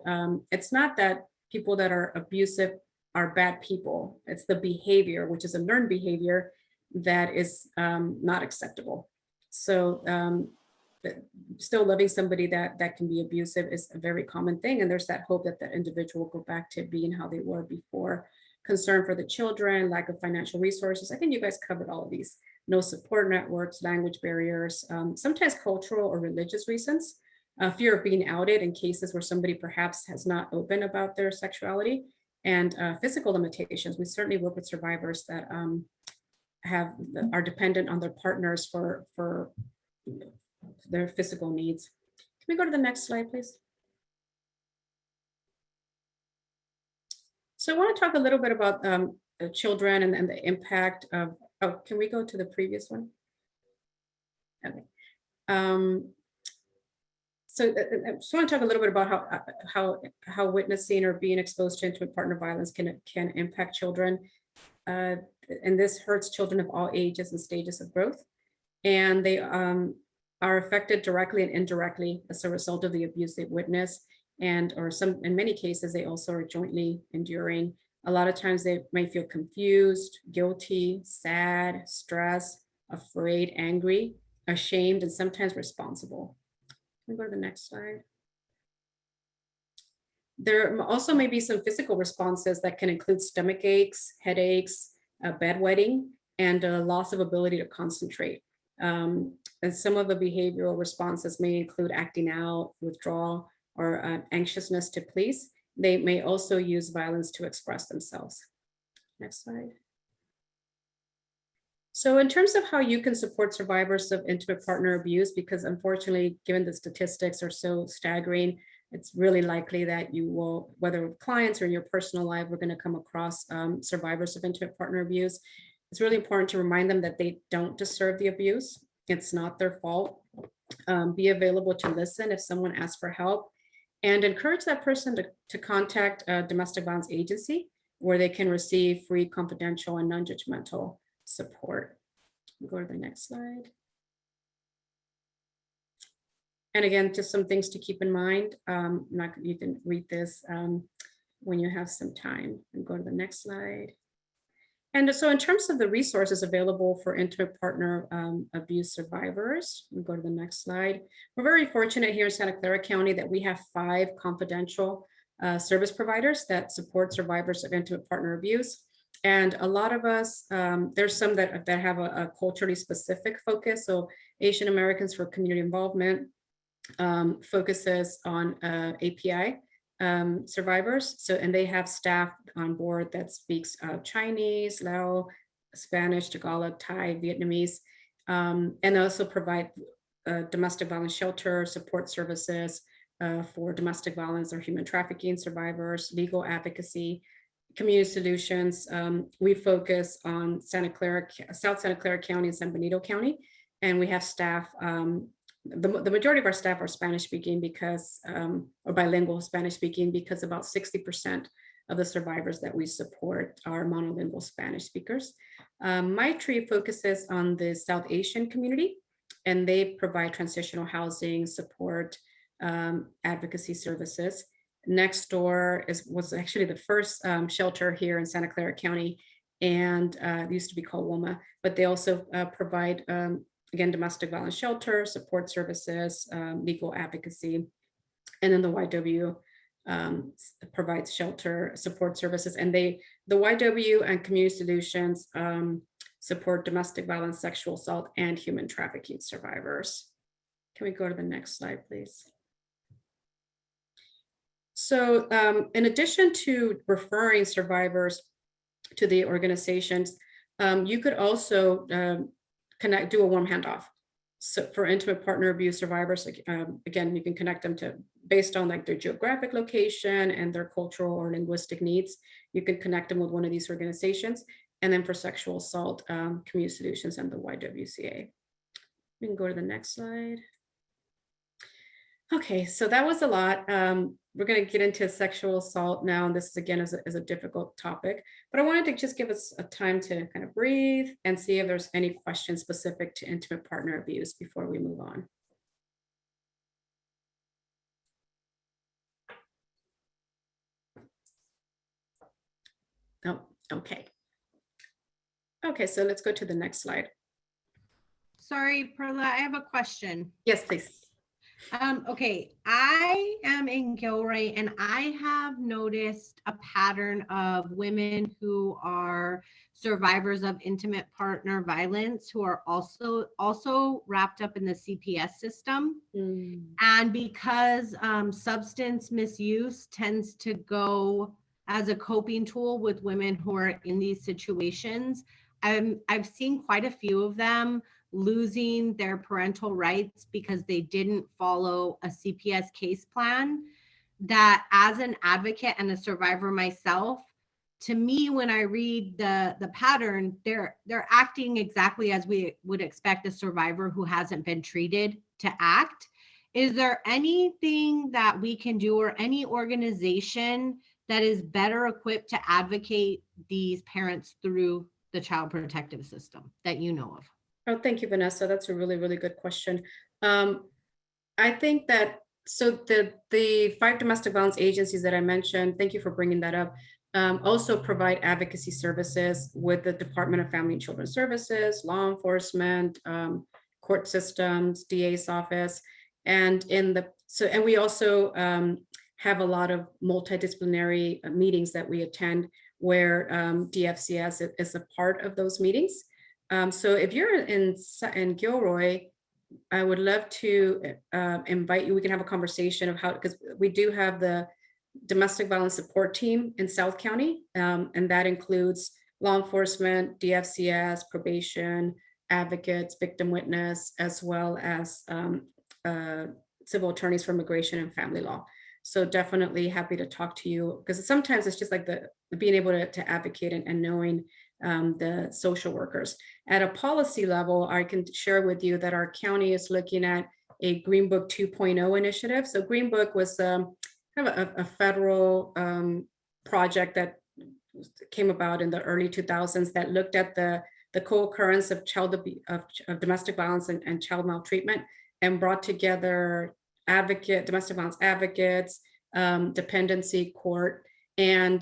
it's not that people that are abusive are bad people. It's the behavior, which is a learned behavior, that is not acceptable. So still loving somebody that can be abusive is a very common thing. And there's that hope that that individual will go back to being how they were before. Concern for the children, lack of financial resources. I think you guys covered all of these. No support networks, language barriers, sometimes cultural or religious reasons. Fear of being outed in cases where somebody perhaps has not opened about their sexuality, and physical limitations. We certainly work with survivors that are dependent on their partners for their physical needs. Can we go to the next slide, please? So I want to talk a little bit about the children and the impact of, oh, can we go to the previous one? Okay. So I just want to talk a little bit about how witnessing or being exposed to intimate partner violence can impact children. And this hurts children of all ages and stages of growth. And they are affected directly and indirectly as a result of the abuse they've witnessed. And in many cases, they also are jointly enduring. A lot of times they might feel confused, guilty, sad, stressed, afraid, angry, ashamed, and sometimes responsible. Can we go to the next slide? There also may be some physical responses that can include stomach aches, headaches, bedwetting, and loss of ability to concentrate. And some of the behavioral responses may include acting out, withdrawal, or anxiousness to please. They may also use violence to express themselves. Next slide. So in terms of how you can support survivors of intimate partner abuse, because unfortunately, given the statistics are so staggering, it's really likely that you will, whether with clients or in your personal life, we're going to come across survivors of intimate partner abuse. It's really important to remind them that they don't deserve the abuse. It's not their fault. Be available to listen if someone asks for help, and encourage that person to contact a domestic violence agency where they can receive free, confidential, and non-judgmental support. Go to the next slide. And again, just some things to keep in mind. You can read this when you have some time. And go to the next slide. And so in terms of the resources available for intimate partner abuse survivors, we'll go to the next slide. We're very fortunate here in Santa Clara County that we have 5 confidential service providers that support survivors of intimate partner abuse. And a lot of us, there's some that have a culturally specific focus. So Asian Americans for Community Involvement focuses on API survivors. So, and they have staff on board that speaks Chinese, Lao, Spanish, Tagalog, Thai, Vietnamese, and also provide domestic violence shelter support services for domestic violence or human trafficking survivors, legal advocacy, community solutions. We focus on South Santa Clara County and San Benito County, and we have staff. The majority of our staff are Spanish speaking because, or bilingual Spanish speaking, because about 60% of the survivors that we support are monolingual Spanish speakers. My tree focuses on the South Asian community, and they provide transitional housing support, advocacy services. Next Door was actually the first shelter here in Santa Clara County, and it used to be called WOMA, but they also provide again, domestic violence shelter, support services, legal advocacy. And then the YW provides shelter support services. And the YW and Community Solutions support domestic violence, sexual assault, and human trafficking survivors. Can we go to the next slide, please? So in addition to referring survivors to the organizations, you could also do a warm handoff. So for intimate partner abuse survivors, again, you can connect them to, based on like their geographic location and their cultural or linguistic needs, you can connect them with one of these organizations. And then for sexual assault, Community Solutions and the YWCA. We can go to the next slide. Okay, so that was a lot. We're going to get into sexual assault now, and this is again is a difficult topic, but I wanted to just give us a time to kind of breathe and see if there's any questions specific to intimate partner abuse before we move on. Oh, okay. Okay, so let's go to the next slide. Sorry, Perla, I have a question. Yes, please. Okay, I am in Gilroy, and I have noticed a pattern of women who are survivors of intimate partner violence who are also wrapped up in the CPS system. And because substance misuse tends to go as a coping tool with women who are in these situations, I've seen quite a few of them losing their parental rights because they didn't follow a CPS case plan. That as an advocate and a survivor myself, to me, when I read the pattern, they're acting exactly as we would expect a survivor who hasn't been treated to act. Is there anything that we can do, or any organization that is better equipped to advocate these parents through the child protective system that you know of? Oh, thank you, Vanessa. That's a really, really good question. I think that, so the 5 domestic violence agencies that I mentioned, thank you for bringing that up, also provide advocacy services with the Department of Family and Children Services, law enforcement, court systems, DA's office, and we also have a lot of multidisciplinary meetings that we attend where DFCS is a part of those meetings. So if you're in Gilroy, I would love to invite you. We can have a conversation of how, because we do have the domestic violence support team in South County, and that includes law enforcement, DFCS, probation, advocates, victim witness, as well as civil attorneys for immigration and family law. So definitely happy to talk to you, because sometimes it's just like the being able to advocate and knowing the social workers. At a policy level, I can share with you that our county is looking at a Green Book 2.0 initiative. So Green Book was kind of a federal project that came about in the early 2000s that looked at the co-occurrence of domestic violence and child maltreatment, and brought together domestic violence advocates, dependency court, and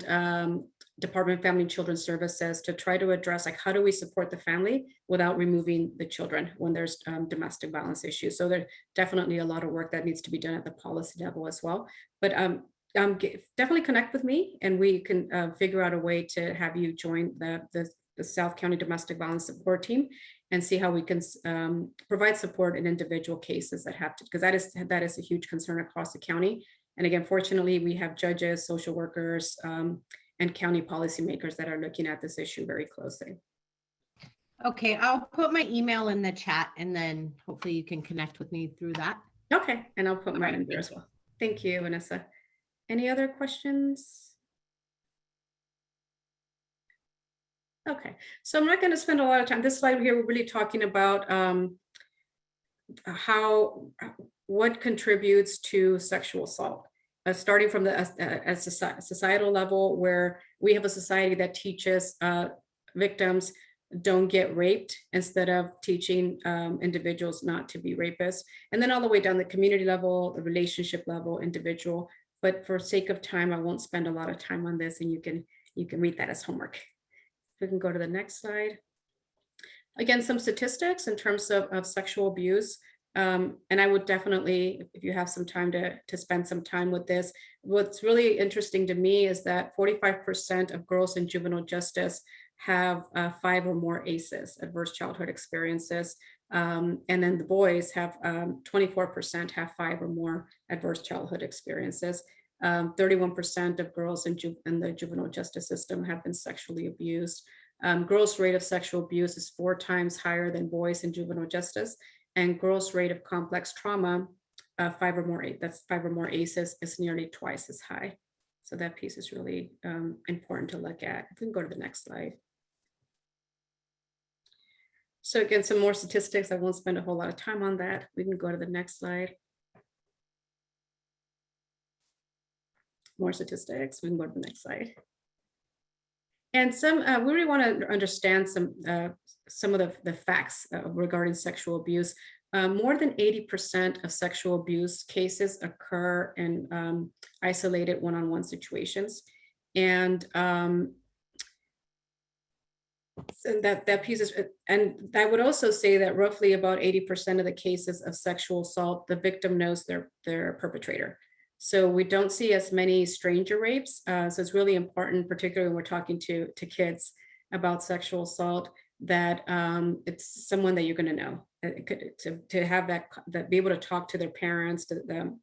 Department of Family and Children's Services to try to address, like, how do we support the family without removing the children when there's domestic violence issues. So there's definitely a lot of work that needs to be done at the policy level as well. But definitely connect with me, and we can figure out a way to have you join the South County Domestic Violence Support Team and see how we can provide support in individual cases that have to, because that is a huge concern across the county. And again, fortunately, we have judges, social workers, and county policymakers that are looking at this issue very closely. Okay, I'll put my email in the chat, and then hopefully you can connect with me through that. Okay, and I'll put mine in there as well. Thank you, Vanessa. Any other questions? Okay, so I'm not going to spend a lot of time. This slide here, we're really talking about what contributes to sexual assault. Starting from the societal level, where we have a society that teaches victims don't get raped instead of teaching individuals not to be rapists, and then all the way down the community level, the relationship level, individual. But for sake of time, I won't spend a lot of time on this, and you can read that as homework. We can go to the next slide. Again, some statistics in terms of sexual abuse. And I would definitely, if you have some time to spend some time with this, what's really interesting to me is that 45% of girls in juvenile justice have 5 or more ACEs, adverse childhood experiences. And then the boys have 24% have 5 or more adverse childhood experiences. 31% of girls in the juvenile justice system have been sexually abused. Gross rate of sexual abuse is 4 times higher than boys in juvenile justice. And gross rate of complex trauma, 5 or more ACEs, is nearly twice as high. So that piece is really important to look at. If we can go to the next slide. So again, some more statistics. I won't spend a whole lot of time on that. We can go to the next slide. More statistics. We can go to the next slide. And we really want to understand some of the facts regarding sexual abuse. More than 80% of sexual abuse cases occur in isolated one-on-one situations. And that piece is, and I would also say that roughly about 80% of the cases of sexual assault, the victim knows their perpetrator. So we don't see as many stranger rapes. So it's really important, particularly when we're talking to kids about sexual assault, that it's someone that you're going to know. To have that be able to talk to their parents, to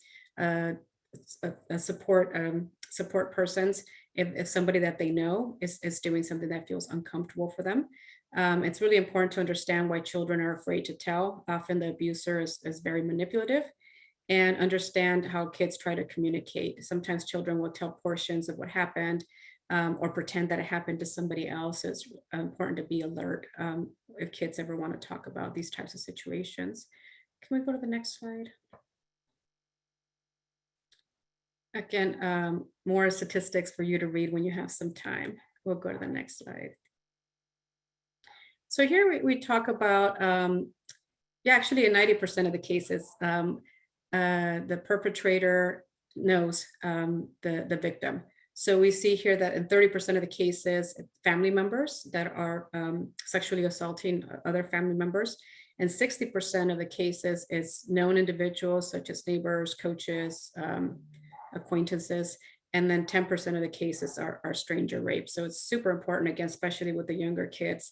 support persons, if somebody that they know is doing something that feels uncomfortable for them. It's really important to understand why children are afraid to tell. Often the abuser is very manipulative, and understand how kids try to communicate. Sometimes children will tell portions of what happened or pretend that it happened to somebody else. So it's important to be alert if kids ever want to talk about these types of situations. Can we go to the next slide? Again, more statistics for you to read when you have some time. We'll go to the next slide. So here we talk about, actually in 90% of the cases, the perpetrator knows the victim. So we see here that in 30% of the cases, family members that are sexually assaulting other family members, and 60% of the cases is known individuals such as neighbors, coaches, acquaintances, and then 10% of the cases are stranger rape. So it's super important, again, especially with the younger kids,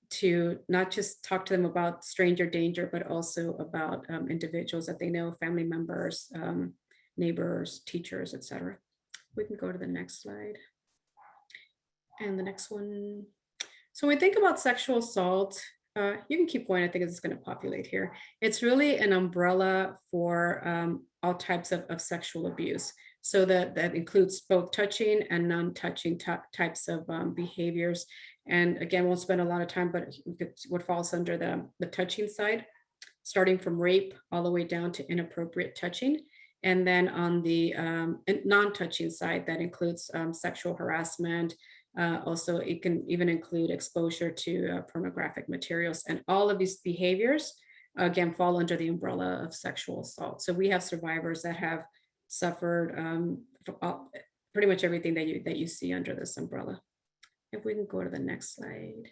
to not just talk to them about stranger danger, but also about individuals that they know, family members, neighbors, teachers, etc. We can go to the next slide. And the next one. So when we think about sexual assault, you can keep going. I think it's going to populate here. It's really an umbrella for all types of sexual abuse. So that includes both touching and non-touching types of behaviors. And again, won't spend a lot of time, but what falls under the touching side, starting from rape all the way down to inappropriate touching. And then on the non-touching side, that includes sexual harassment. Also, it can even include exposure to pornographic materials. And all of these behaviors, again, fall under the umbrella of sexual assault. So we have survivors that have suffered pretty much everything that you see under this umbrella. If we can go to the next slide.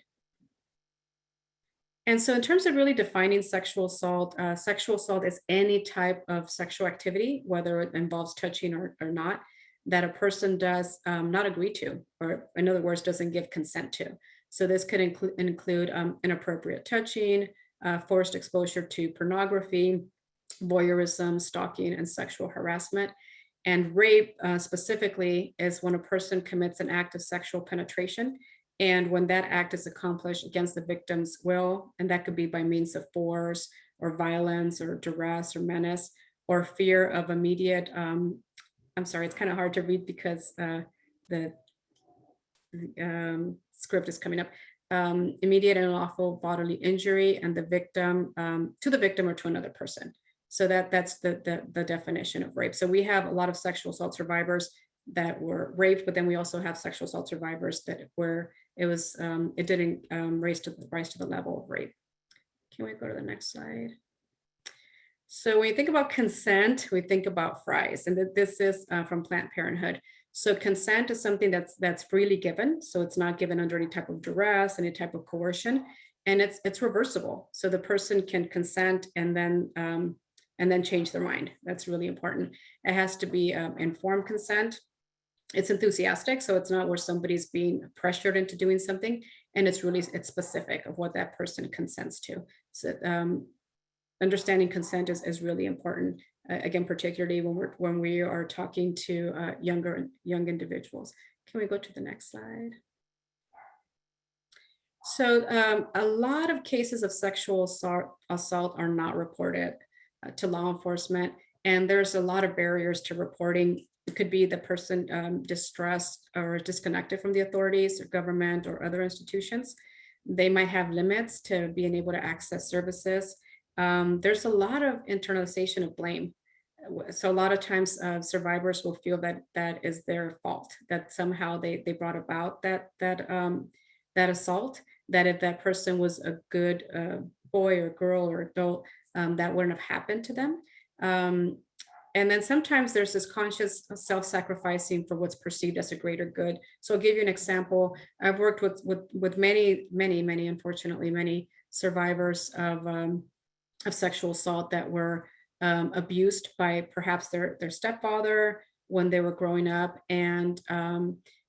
And so in terms of really defining sexual assault is any type of sexual activity, whether it involves touching or not, that a person does not agree to, or in other words, doesn't give consent to. So this could include inappropriate touching, forced exposure to pornography, voyeurism, stalking, and sexual harassment. And rape specifically is when a person commits an act of sexual penetration, and when that act is accomplished against the victim's will, and that could be by means of force or violence or duress or menace or fear of immediate, I'm sorry, it's kind of hard to read because the script is coming up, immediate and unlawful bodily injury and the victim, to the victim or to another person. So that's the definition of rape. So we have a lot of sexual assault survivors that were raped, but then we also have sexual assault survivors that where it didn't rise to the level of rape. Can we go to the next slide? So when you think about consent, we think about FRIES, and this is from Planned Parenthood. So consent is something that's freely given. So it's not given under any type of duress, any type of coercion, and it's reversible. So the person can consent and then change their mind. That's really important. It has to be informed consent. It's enthusiastic, so it's not where somebody's being pressured into doing something, and it's specific of what that person consents to. So understanding consent is really important. Again, particularly when we are talking to young individuals. Can we go to the next slide? So a lot of cases of sexual assault are not reported to law enforcement, and there's a lot of barriers to reporting. It could be the person distressed or disconnected from the authorities or government or other institutions. They might have limits to being able to access services. There's a lot of internalization of blame. So a lot of times survivors will feel that is their fault, that somehow they brought about that assault, that if that person was a good boy or girl or adult, that wouldn't have happened to them. And then sometimes there's this conscious self-sacrificing for what's perceived as a greater good. So I'll give you an example. I've worked with many, unfortunately, many survivors of sexual assault that were abused by perhaps their stepfather when they were growing up, and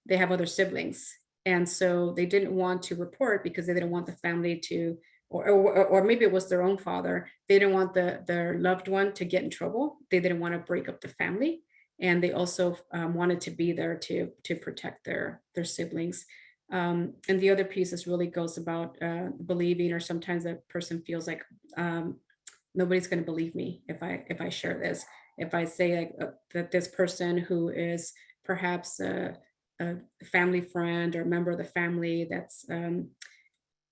they have other siblings. And so they didn't want to report because they didn't want the family to, or maybe it was their own father. They didn't want their loved one to get in trouble. They didn't want to break up the family. And they also wanted to be there to protect their siblings. And the other piece really goes about believing, or sometimes a person feels like nobody's going to believe me if I share this. If I say that this person who is perhaps a family friend or member of the family that's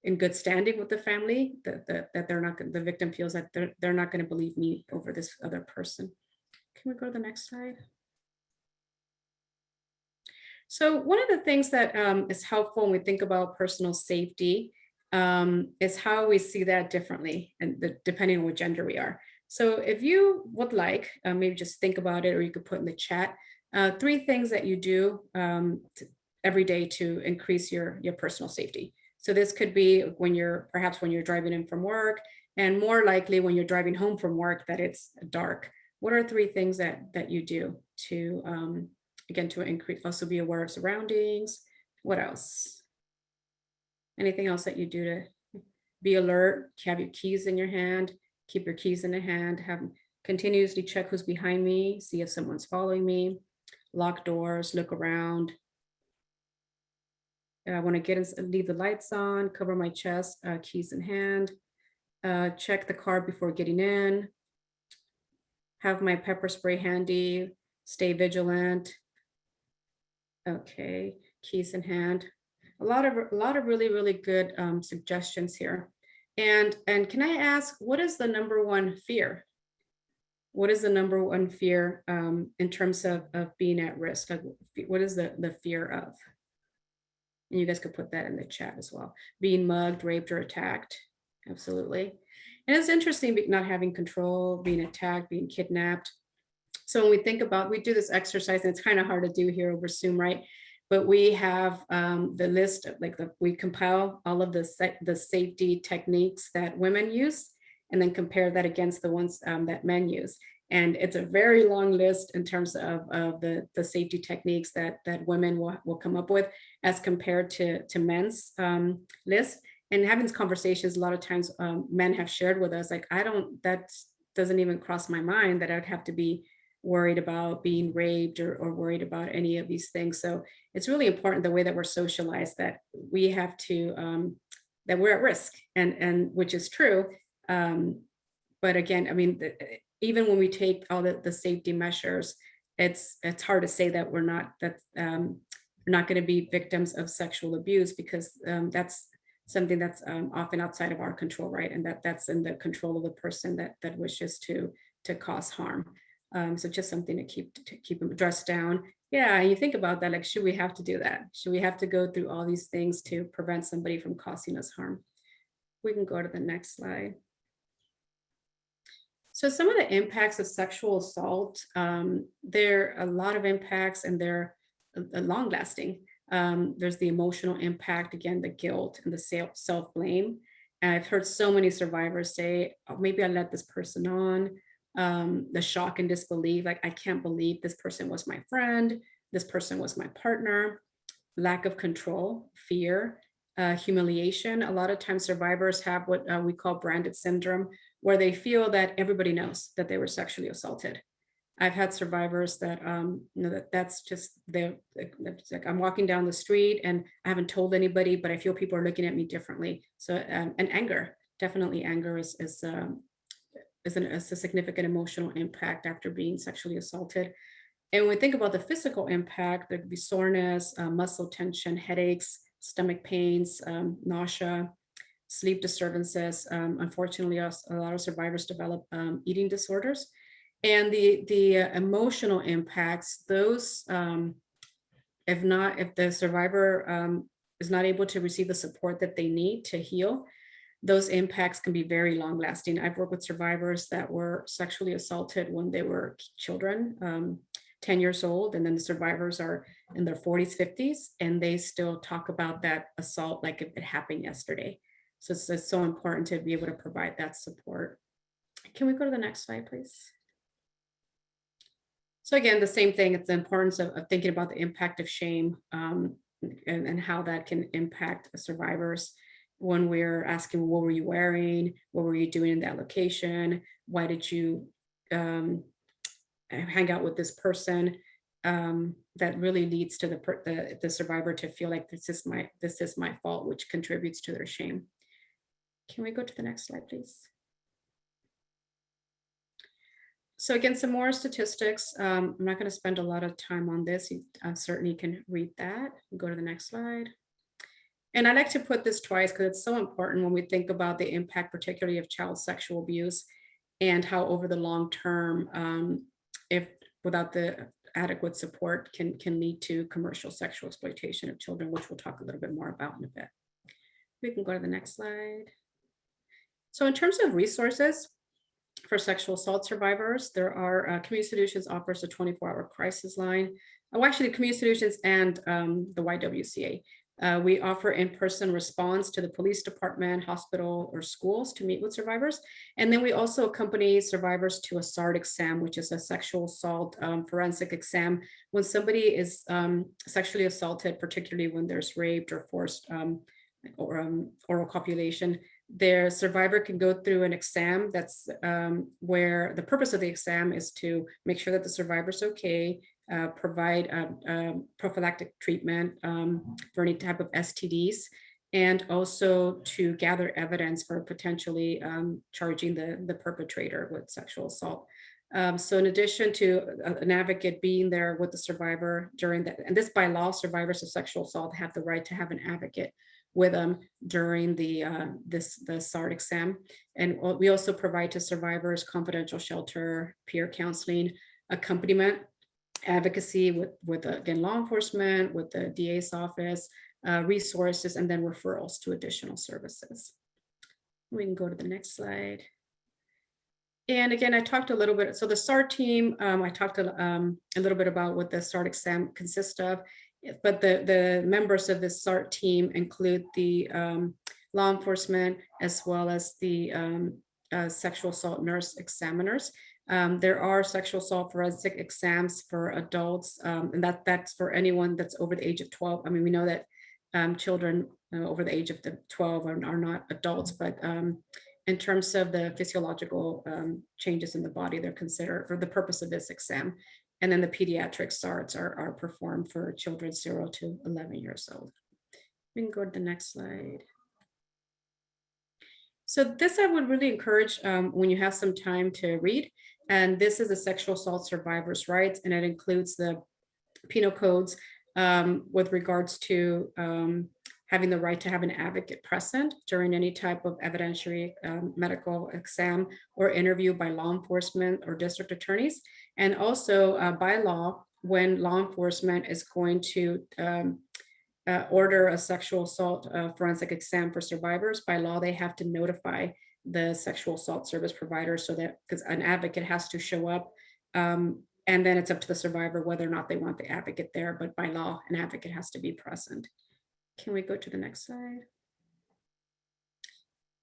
in good standing with the family, that they're not, the victim feels that they're not going to believe me over this other person. Can we go to the next slide? So one of the things that is helpful when we think about personal safety is how we see that differently, and depending on what gender we are. So if you would like, maybe just think about it, or you could put in the chat, 3 things that you do every day to increase your personal safety. So this could be perhaps when you're driving in from work, and more likely when you're driving home from work that it's dark, What are 3 things that you do to, again, to increase, also be aware of surroundings? What else? Anything else that you do to be alert? Have your keys in your hand, keep your keys in the hand, have continuously check who's behind me, see if someone's following me, lock doors, look around. I want to get and leave the lights on, cover my chest, keys in hand, check the car before getting in, have my pepper spray handy, stay vigilant. Okay, keys in hand. A lot of really good suggestions here. And can I ask, what is the number one fear? What is the number one fear in terms of being at risk? Like, what is the fear of? And you guys could put that in the chat as well. Being mugged, raped, or attacked. Absolutely. And it's interesting not having control, being attacked, being kidnapped. So when we think about, we do this exercise, and it's kind of hard to do here over Zoom, right? But we have the list of, like, we compile all of the safety techniques that women use, and then compare that against the ones that men use. And it's a very long list in terms of the safety techniques that women will come up with as compared to men's list. And having these conversations, a lot of times men have shared with us, like, that doesn't even cross my mind that I'd have to be worried about being raped or worried about any of these things. So it's really important the way that we're socialized, that we have to, that we're at risk, and which is true. But again, I mean, even when we take all the safety measures, it's hard to say that we're not going to be victims of sexual abuse, because that's something that's often outside of our control, right? And that's in the control of the person that wishes to cause harm. So just something to keep them dressed down. Yeah, you think about that, like, should we have to do that? Should we have to go through all these things to prevent somebody from causing us harm? We can go to the next slide. So some of the impacts of sexual assault, there are a lot of impacts, and they're long lasting. There's the emotional impact, again, the guilt and the self-blame. And I've heard so many survivors say, oh, maybe I let this person on. The shock and disbelief, like, I can't believe this person was my friend, this person was my partner. Lack of control, fear, humiliation. A lot of times survivors have what we call branded syndrome, where they feel that everybody knows that they were sexually assaulted. I've had survivors that, that's just, like, I'm walking down the street and I haven't told anybody, but I feel people are looking at me differently. So, and anger, definitely anger is a significant emotional impact after being sexually assaulted. And when we think about the physical impact, there could be soreness, muscle tension, headaches, stomach pains, nausea, sleep disturbances. Unfortunately, a lot of survivors develop eating disorders. And the emotional impacts, those, if the survivor is not able to receive the support that they need to heal, those impacts can be very long lasting. I've worked with survivors that were sexually assaulted when they were children, 10 years old, and then the survivors are in their 40s, 50s, and they still talk about that assault like if it happened yesterday. So it's so important to be able to provide that support. Can we go to the next slide, please? So again, the same thing, it's the importance of thinking about the impact of shame and how that can impact survivors. When we're asking, what were you wearing? What were you doing in that location? Why did you hang out with this person? That really leads to the survivor to feel like this is my fault, which contributes to their shame. Can we go to the next slide, please? So again, some more statistics. I'm not going to spend a lot of time on this. You certainly can read that. Go to the next slide. And I like to put this twice because it's so important when we think about the impact, particularly of child sexual abuse, and how over the long term, if without the adequate support, can lead to commercial sexual exploitation of children, which we'll talk a little bit more about in a bit. We can go to the next slide. So in terms of resources for sexual assault survivors, there are Community Solutions offers a 24-hour crisis line. Oh, actually, Community Solutions and the YWCA. We offer in-person response to the police department, hospital, or schools to meet with survivors. And then we also accompany survivors to a SART exam, which is a sexual assault forensic exam. When somebody is sexually assaulted, particularly when there's raped or forced oral copulation, their survivor can go through an exam that's where the purpose of the exam is to make sure that the survivor's okay, provide prophylactic treatment for any type of STDs, and also to gather evidence for potentially charging the perpetrator with sexual assault. So in addition to an advocate being there with the survivor during that, and this by law, survivors of sexual assault have the right to have an advocate with them during the SART exam. And we also provide to survivors confidential shelter, peer counseling, accompaniment, advocacy with again, law enforcement, with the DA's office, resources, and then referrals to additional services. We can go to the next slide. And again, I talked a little bit, so the SART team, I talked a little bit about what the SART exam consists of, but the members of the SART team include the law enforcement as well as the sexual assault nurse examiners. There are sexual assault forensic exams for adults, and that's for anyone that's over the age of 12. I mean, we know that children over the age of 12 are not adults, but in terms of the physiological changes in the body, they're considered for the purpose of this exam. And then the pediatric SARTs are performed for children 0 to 11 years old. We can go to the next slide. So this I would really encourage when you have some time to read. And this is the sexual assault survivors' rights, and it includes the penal codes with regards to having the right to have an advocate present during any type of evidentiary medical exam or interview by law enforcement or district attorneys. And also by law, when law enforcement is going to order a sexual assault forensic exam for survivors, by law, they have to notify the sexual assault service provider, so that, because an advocate has to show up, and then it's up to the survivor whether or not they want the advocate there, but by law, an advocate has to be present. Can we go to the next slide?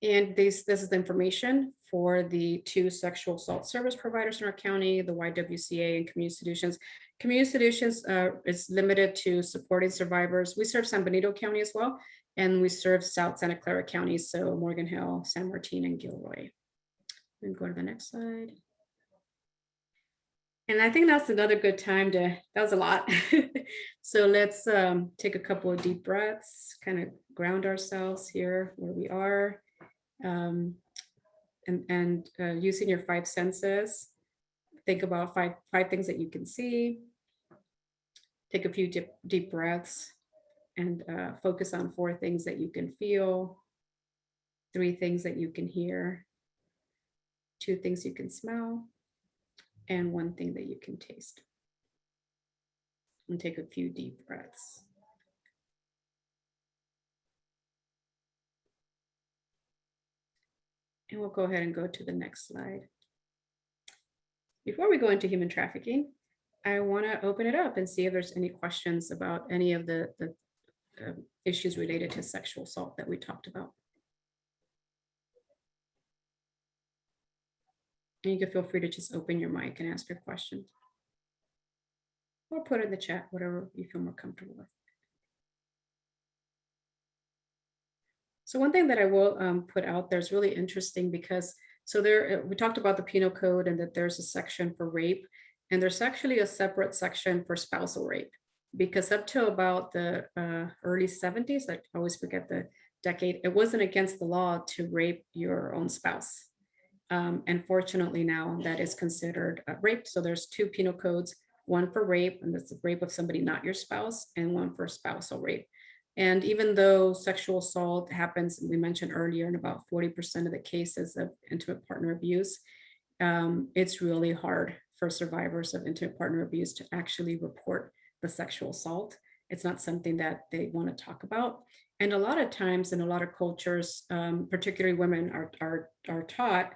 And this is the information for the 2 sexual assault service providers in our county, the YWCA and Community Solutions. Community Solutions is limited to supporting survivors. We serve San Benito County as well, and we serve South Santa Clara County, so Morgan Hill, San Martin, and Gilroy. We can go to the next slide. And I think that's another good time to, that was a lot. So let's take a couple of deep breaths, kind of ground ourselves here where we are. And using your 5 senses, think about five things that you can see. Take a few deep breaths and focus on 4 things that you can feel, 3 things that you can hear, 2 things you can smell, and 1 thing that you can taste. And take a few deep breaths. And we'll go ahead and go to the next slide. Before we go into human trafficking, I want to open it up and see if there's any questions about any of the issues related to sexual assault that we talked about. And you can feel free to just open your mic and ask your question. Or put in the chat, whatever you feel more comfortable with. So one thing that I will put out there is really interesting, because so there, we talked about the penal code and that there's a section for rape, and there's actually a separate section for spousal rape, because up to about the early 70s, I always forget the decade, it wasn't against the law to rape your own spouse. And fortunately now that is considered rape. So there's 2 penal codes, one for rape, and that's the rape of somebody not your spouse, and one for spousal rape. And even though sexual assault happens, we mentioned earlier, in about 40% of the cases of intimate partner abuse, it's really hard for survivors of intimate partner abuse to actually report the sexual assault. It's not something that they want to talk about. And a lot of times in a lot of cultures, particularly women are taught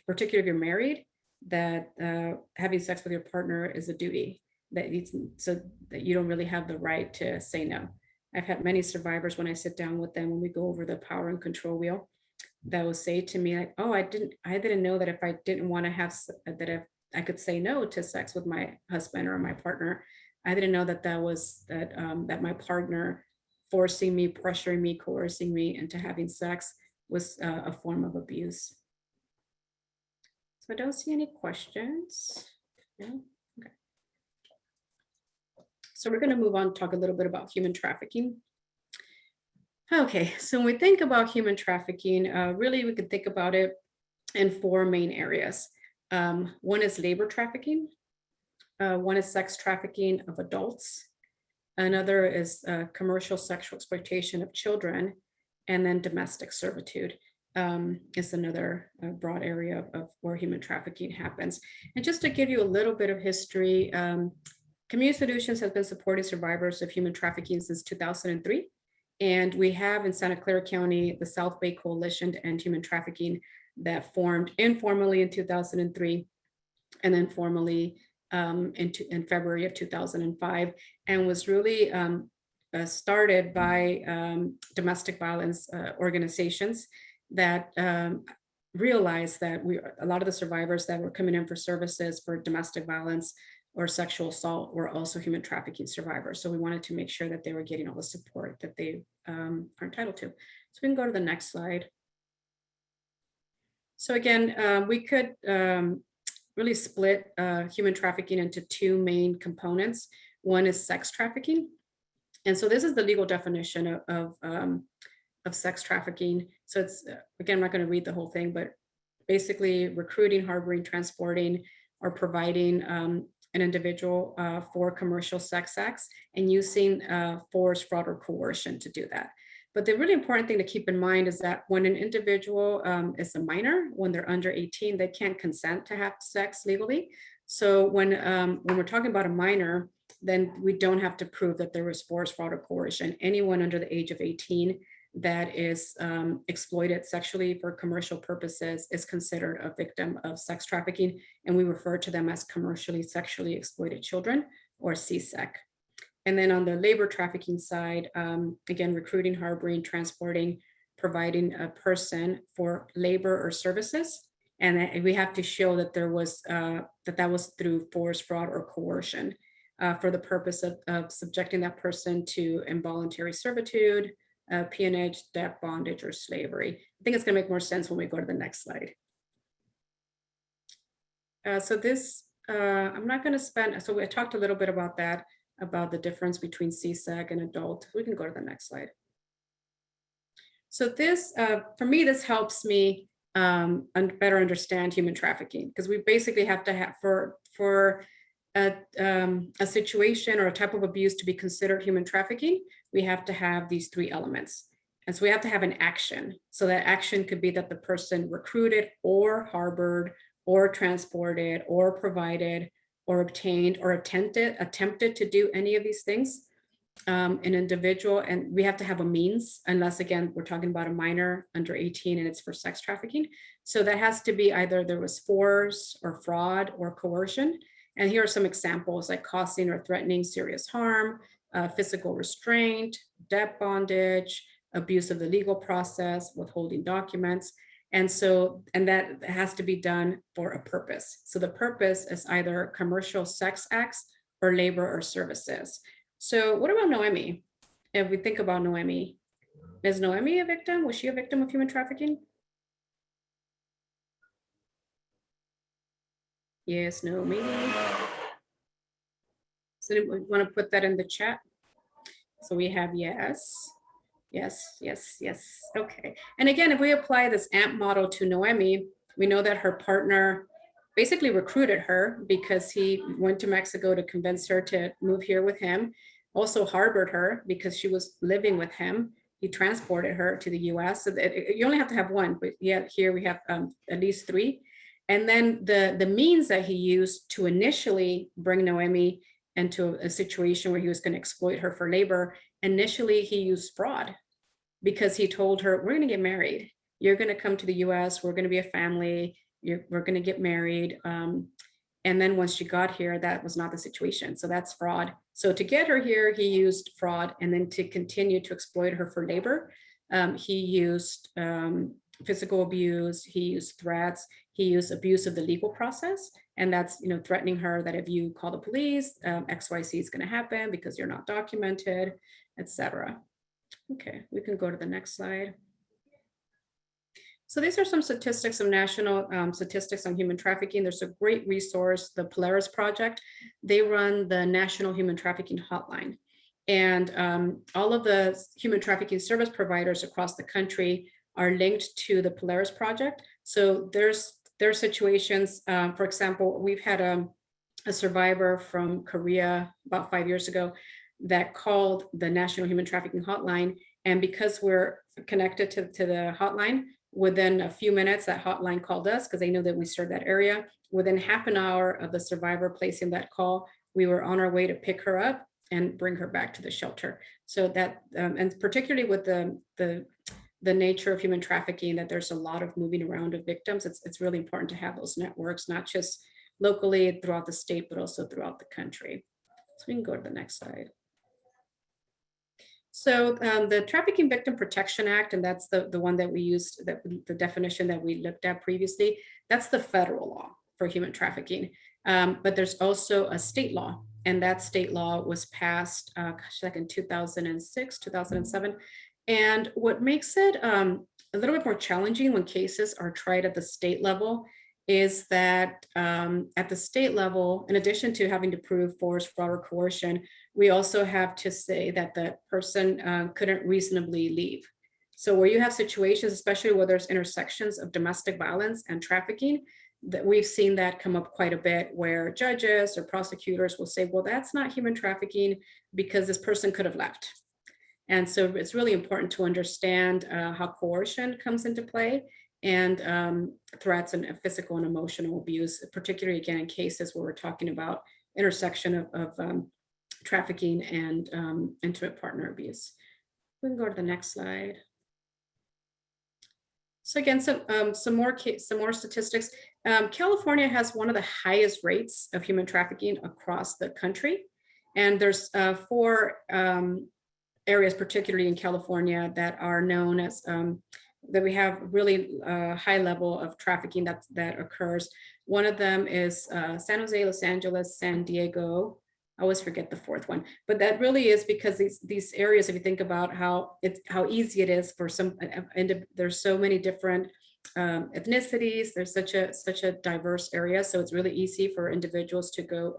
particularly if you're married, that having sex with your partner is a duty. so that you don't really have the right to say no. I've had many survivors when I sit down with them, when we go over the power and control wheel, that will say to me like, oh, I didn't know that if I didn't want to have, that if I could say no to sex with my husband or my partner, I didn't know that that my partner forcing me, pressuring me, coercing me into having sex was a form of abuse. So I don't see any questions. No? Okay. So we're going to move on and talk a little bit about human trafficking. Okay, so when we think about human trafficking, really we could think about it in 4 main areas. One is labor trafficking. One is sex trafficking of adults. Another is commercial sexual exploitation of children. And then domestic servitude is another broad area of where human trafficking happens. And just to give you a little bit of history, Community Solutions has been supporting survivors of human trafficking since 2003. And we have in Santa Clara County, the South Bay Coalition to End Human Trafficking that formed informally in 2003 and then formally in February of 2005, and was really started by domestic violence organizations that realized that a lot of the survivors that were coming in for services for domestic violence or sexual assault were also human trafficking survivors. So we wanted to make sure that they were getting all the support that they are entitled to. So we can go to the next slide. So again, we could really split human trafficking into 2 main components. One is sex trafficking. And so this is the legal definition of sex trafficking. So it's, again, I'm not going to read the whole thing, but basically recruiting, harboring, transporting, or providing an individual for commercial sex acts and using force, fraud, or coercion to do that. But the really important thing to keep in mind is that when an individual is a minor, when they're under 18, they can't consent to have sex legally. So when we're talking about a minor, then we don't have to prove that there was force, fraud, or coercion. Anyone under the age of 18 that is exploited sexually for commercial purposes is considered a victim of sex trafficking, and we refer to them as commercially sexually exploited children, or CSEC. And then on the labor trafficking side, again, recruiting, harboring, transporting, providing a person for labor or services, and we have to show that there was that was through force, fraud, or coercion for the purpose of subjecting that person to involuntary servitude, peonage, debt, bondage, or slavery. I think it's going to make more sense when we go to the next slide. So this, I'm not going to spend, so I talked a little bit about that, about the difference between CSEC and adult. We can go to the next slide. So this, for me, this helps me better understand human trafficking, because we basically have to have, for a situation or a type of abuse to be considered human trafficking, we have to have these 3 elements. And so we have to have an action. So that action could be that the person recruited or harbored or transported or provided or obtained or attempted to do any of these things, an individual, and we have to have a means, unless again, we're talking about a minor under 18 and it's for sex trafficking. So that has to be either there was force or fraud or coercion. And here are some examples, like causing or threatening serious harm, physical restraint, debt bondage, abuse of the legal process, withholding documents. And so, and that has to be done for a purpose. So the purpose is either commercial sex acts or labor or services. So what about Noemi? If we think about Noemi, is Noemi a victim? Was she a victim of human trafficking? Yes, no, maybe. So we want to put that in the chat. So we have yes, yes, yes, yes. Okay. And again, if we apply this AMP model to Noemi, we know that her partner basically recruited her because he went to Mexico to convince her to move here with him, also harbored her because she was living with him. He transported her to the US. So that you only have to have one, but yet here we have at least 3. And then the means that he used to initially bring Noemi into a situation where he was going to exploit her for labor, initially he used fraud, because he told her, we're going to get married. You're going to come to the US. We're going to be a family. We're going to get married. And then once she got here, that was not the situation. So that's fraud. So to get her here, he used fraud. And then to continue to exploit her for labor, he used physical abuse, he used threats, he used abuse of the legal process. And that's, threatening her that if you call the police, XYZ is going to happen because you're not documented, etc. Okay, we can go to the next slide. So these are some statistics, some national statistics on human trafficking. There's a great resource, the Polaris Project. They run the National Human Trafficking Hotline. And all of the human trafficking service providers across the country are linked to the Polaris Project. So there are situations, for example, we've had a survivor from Korea about 5 years ago that called the National Human Trafficking Hotline. And because we're connected to the hotline, within a few minutes, that hotline called us because they knew that we served that area. Within half an hour of the survivor placing that call, we were on our way to pick her up and bring her back to the shelter. So that, and particularly with the nature of human trafficking, that there's a lot of moving around of victims, it's really important to have those networks, not just locally throughout the state, but also throughout the country. So we can go to the next slide. So the Trafficking Victim Protection Act, and that's the one that we used, the definition that we looked at previously, that's the federal law for human trafficking. But there's also a state law, and that state law was passed like in 2006, 2007. And what makes it a little bit more challenging when cases are tried at the state level is that at the state level, in addition to having to prove force, fraud, or coercion, we also have to say that the person couldn't reasonably leave. So where you have situations, especially where there's intersections of domestic violence and trafficking, that we've seen that come up quite a bit, where judges or prosecutors will say, well, that's not human trafficking because this person could have left. And so it's really important to understand how coercion comes into play, and threats and physical and emotional abuse, particularly again in cases where we're talking about intersection of trafficking and intimate partner abuse. We can go to the next slide. So again, some more statistics. California has one of the highest rates of human trafficking across the country, and there's 4 areas, particularly in California, that are known as that we have really high level of trafficking that occurs. One of them is San Jose, Los Angeles, San Diego. I always forget the 4th one, but that really is because these areas, if you think about how easy it is for some, and there's so many different ethnicities, there's such a diverse area, so it's really easy for individuals to go,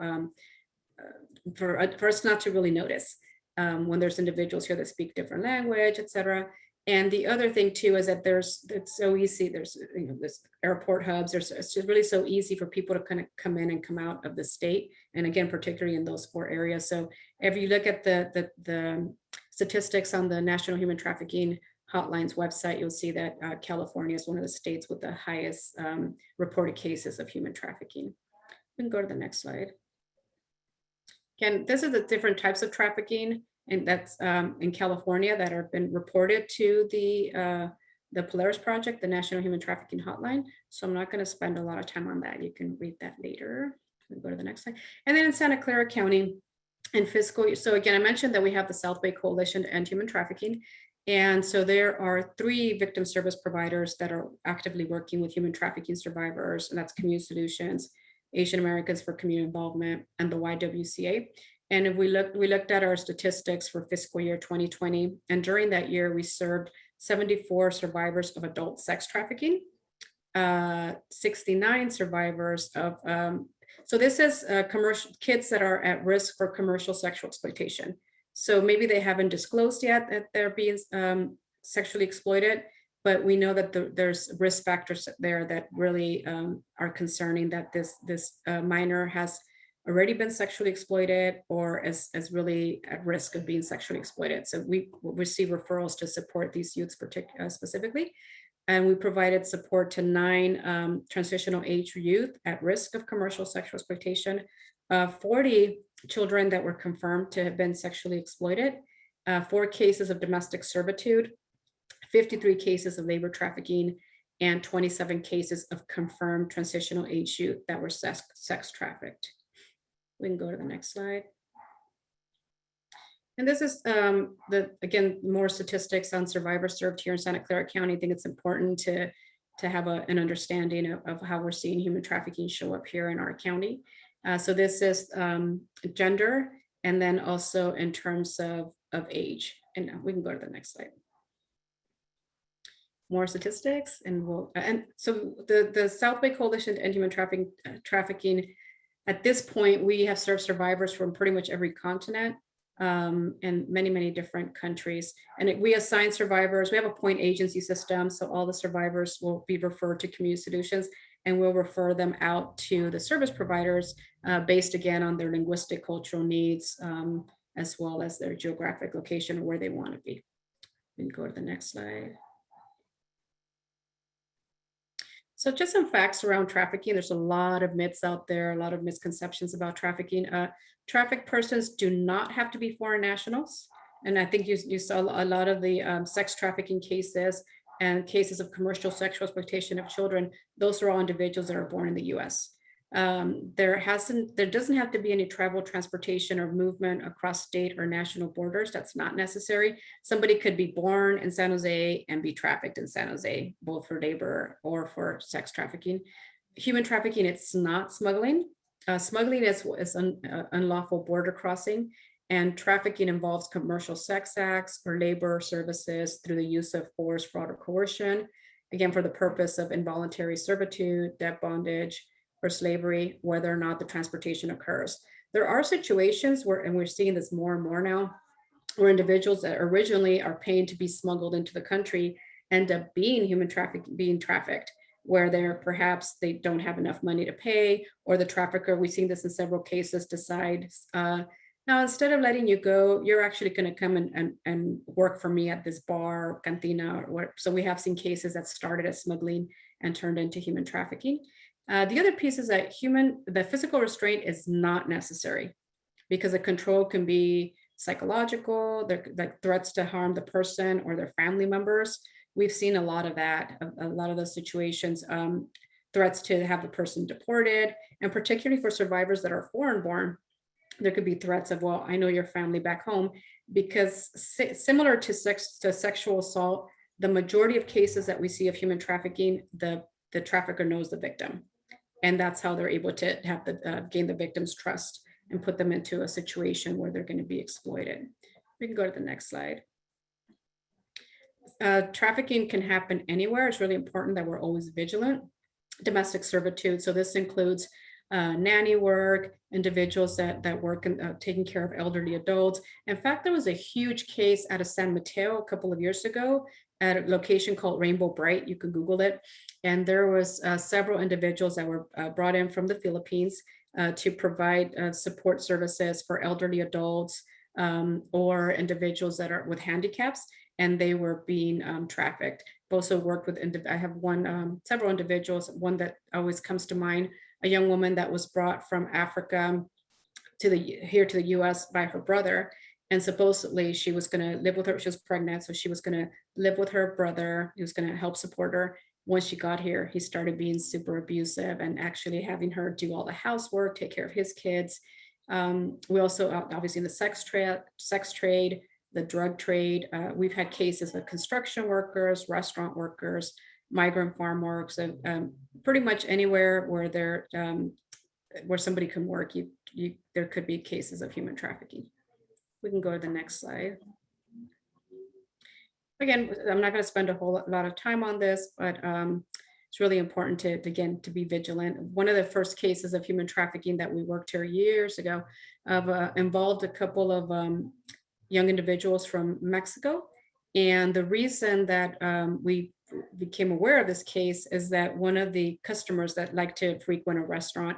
for us not to really notice when there's individuals here that speak different language, etc. And the other thing too is that it's so easy. There's this airport hubs. It's just really so easy for people to kind of come in and come out of the state. And again, particularly in those 4 areas. So if you look at the statistics on the National Human Trafficking Hotline's website, you'll see that California is one of the states with the highest reported cases of human trafficking. We can go to the next slide. Again, this is the different types of trafficking, and that's in California that have been reported to the Polaris Project, the National Human Trafficking Hotline. So I'm not going to spend a lot of time on that. You can read that later. We'll go to the next slide. And then in Santa Clara County in fiscal year. So again, I mentioned that we have the South Bay Coalition to End Human Trafficking. And so there are 3 victim service providers that are actively working with human trafficking survivors, and that's Community Solutions, Asian Americans for Community Involvement, and the YWCA. And if we looked at our statistics for fiscal year 2020, and during that year, we served 74 survivors of adult sex trafficking, 69 survivors of, so this is commercial kids that are at risk for commercial sexual exploitation. So maybe they haven't disclosed yet that they're being sexually exploited, but we know that there's risk factors there that really are concerning, that this minor has already been sexually exploited or is really at risk of being sexually exploited. So we receive referrals to support these youths specifically. And we provided support to 9 transitional age youth at risk of commercial sexual exploitation, 40 children that were confirmed to have been sexually exploited, 4 cases of domestic servitude, 53 cases of labor trafficking, and 27 cases of confirmed transitional age youth that were sex trafficked. We can go to the next slide. And this is, again, more statistics on survivors served here in Santa Clara County. I think it's important to have an understanding of how we're seeing human trafficking show up here in our county. So this is gender, and then also in terms of age. And we can go to the next slide. More statistics, and so the South Bay Coalition to End Human Trafficking, at this point, we have served survivors from pretty much every continent and many different countries. And we assign survivors, we have a point agency system, so all the survivors will be referred to community solutions, and we'll refer them out to the service providers based again on their linguistic cultural needs, as well as their geographic location or where they want to be. We can go to the next slide. So just some facts around trafficking. There's a lot of myths out there, a lot of misconceptions about trafficking. Trafficked persons do not have to be foreign nationals. And I think you saw a lot of the sex trafficking cases and cases of commercial sexual exploitation of children. Those are all individuals that are born in the US. There doesn't have to be any travel, transportation, or movement across state or national borders. That's not necessary. Somebody could be born in San Jose and be trafficked in San Jose, both for labor or for sex trafficking. Human trafficking, it's not smuggling. Smuggling is unlawful border crossing, and trafficking involves commercial sex acts or labor services through the use of force, fraud, or coercion, again, for the purpose of involuntary servitude, debt bondage, or slavery, whether or not the transportation occurs. There are situations where, and we're seeing this more and more now, where individuals that originally are paying to be smuggled into the country end up being being trafficked, where perhaps they don't have enough money to pay, or the trafficker, we've seen this in several cases, decides, now instead of letting you go, you're actually going to come and work for me at this bar, or cantina, or what. So we have seen cases that started as smuggling and turned into human trafficking. The other piece is that the physical restraint is not necessary, because the control can be psychological, like threats to harm the person or their family members. We've seen a lot of that, a lot of those situations, threats to have the person deported, and particularly for survivors that are foreign born, there could be threats of, well, I know your family back home, because similar to sexual assault, the majority of cases that we see of human trafficking, the trafficker knows the victim. And that's how they're able to have gain the victim's trust and put them into a situation where they're going to be exploited. We can go to the next slide. Trafficking can happen anywhere. It's really important that we're always vigilant. Domestic servitude. So this includes nanny work, individuals that work in taking care of elderly adults. In fact, there was a huge case out of San Mateo a couple of years ago at a location called Rainbow Bright. You can Google it. And there was several individuals that were brought in from the Philippines to provide support services for elderly adults or individuals that are with handicaps, and they were being trafficked. I've also worked with, I have several individuals, one that always comes to mind, a young woman that was brought from Africa here to the US by her brother. And supposedly she was going to live with her, she was pregnant, so she was going to live with her brother. He was going to help support her. Once she got here, he started being super abusive and actually having her do all the housework, take care of his kids. We also, obviously in the sex trade, the drug trade, we've had cases of construction workers, restaurant workers, migrant farm workers, pretty much anywhere where where somebody can work, there could be cases of human trafficking. We can go to the next slide. Again, I'm not going to spend a whole lot of time on this, but it's really important to be vigilant. One of the first cases of human trafficking that we worked here years ago involved a couple of young individuals from Mexico. And the reason that we became aware of this case is that one of the customers that like to frequent a restaurant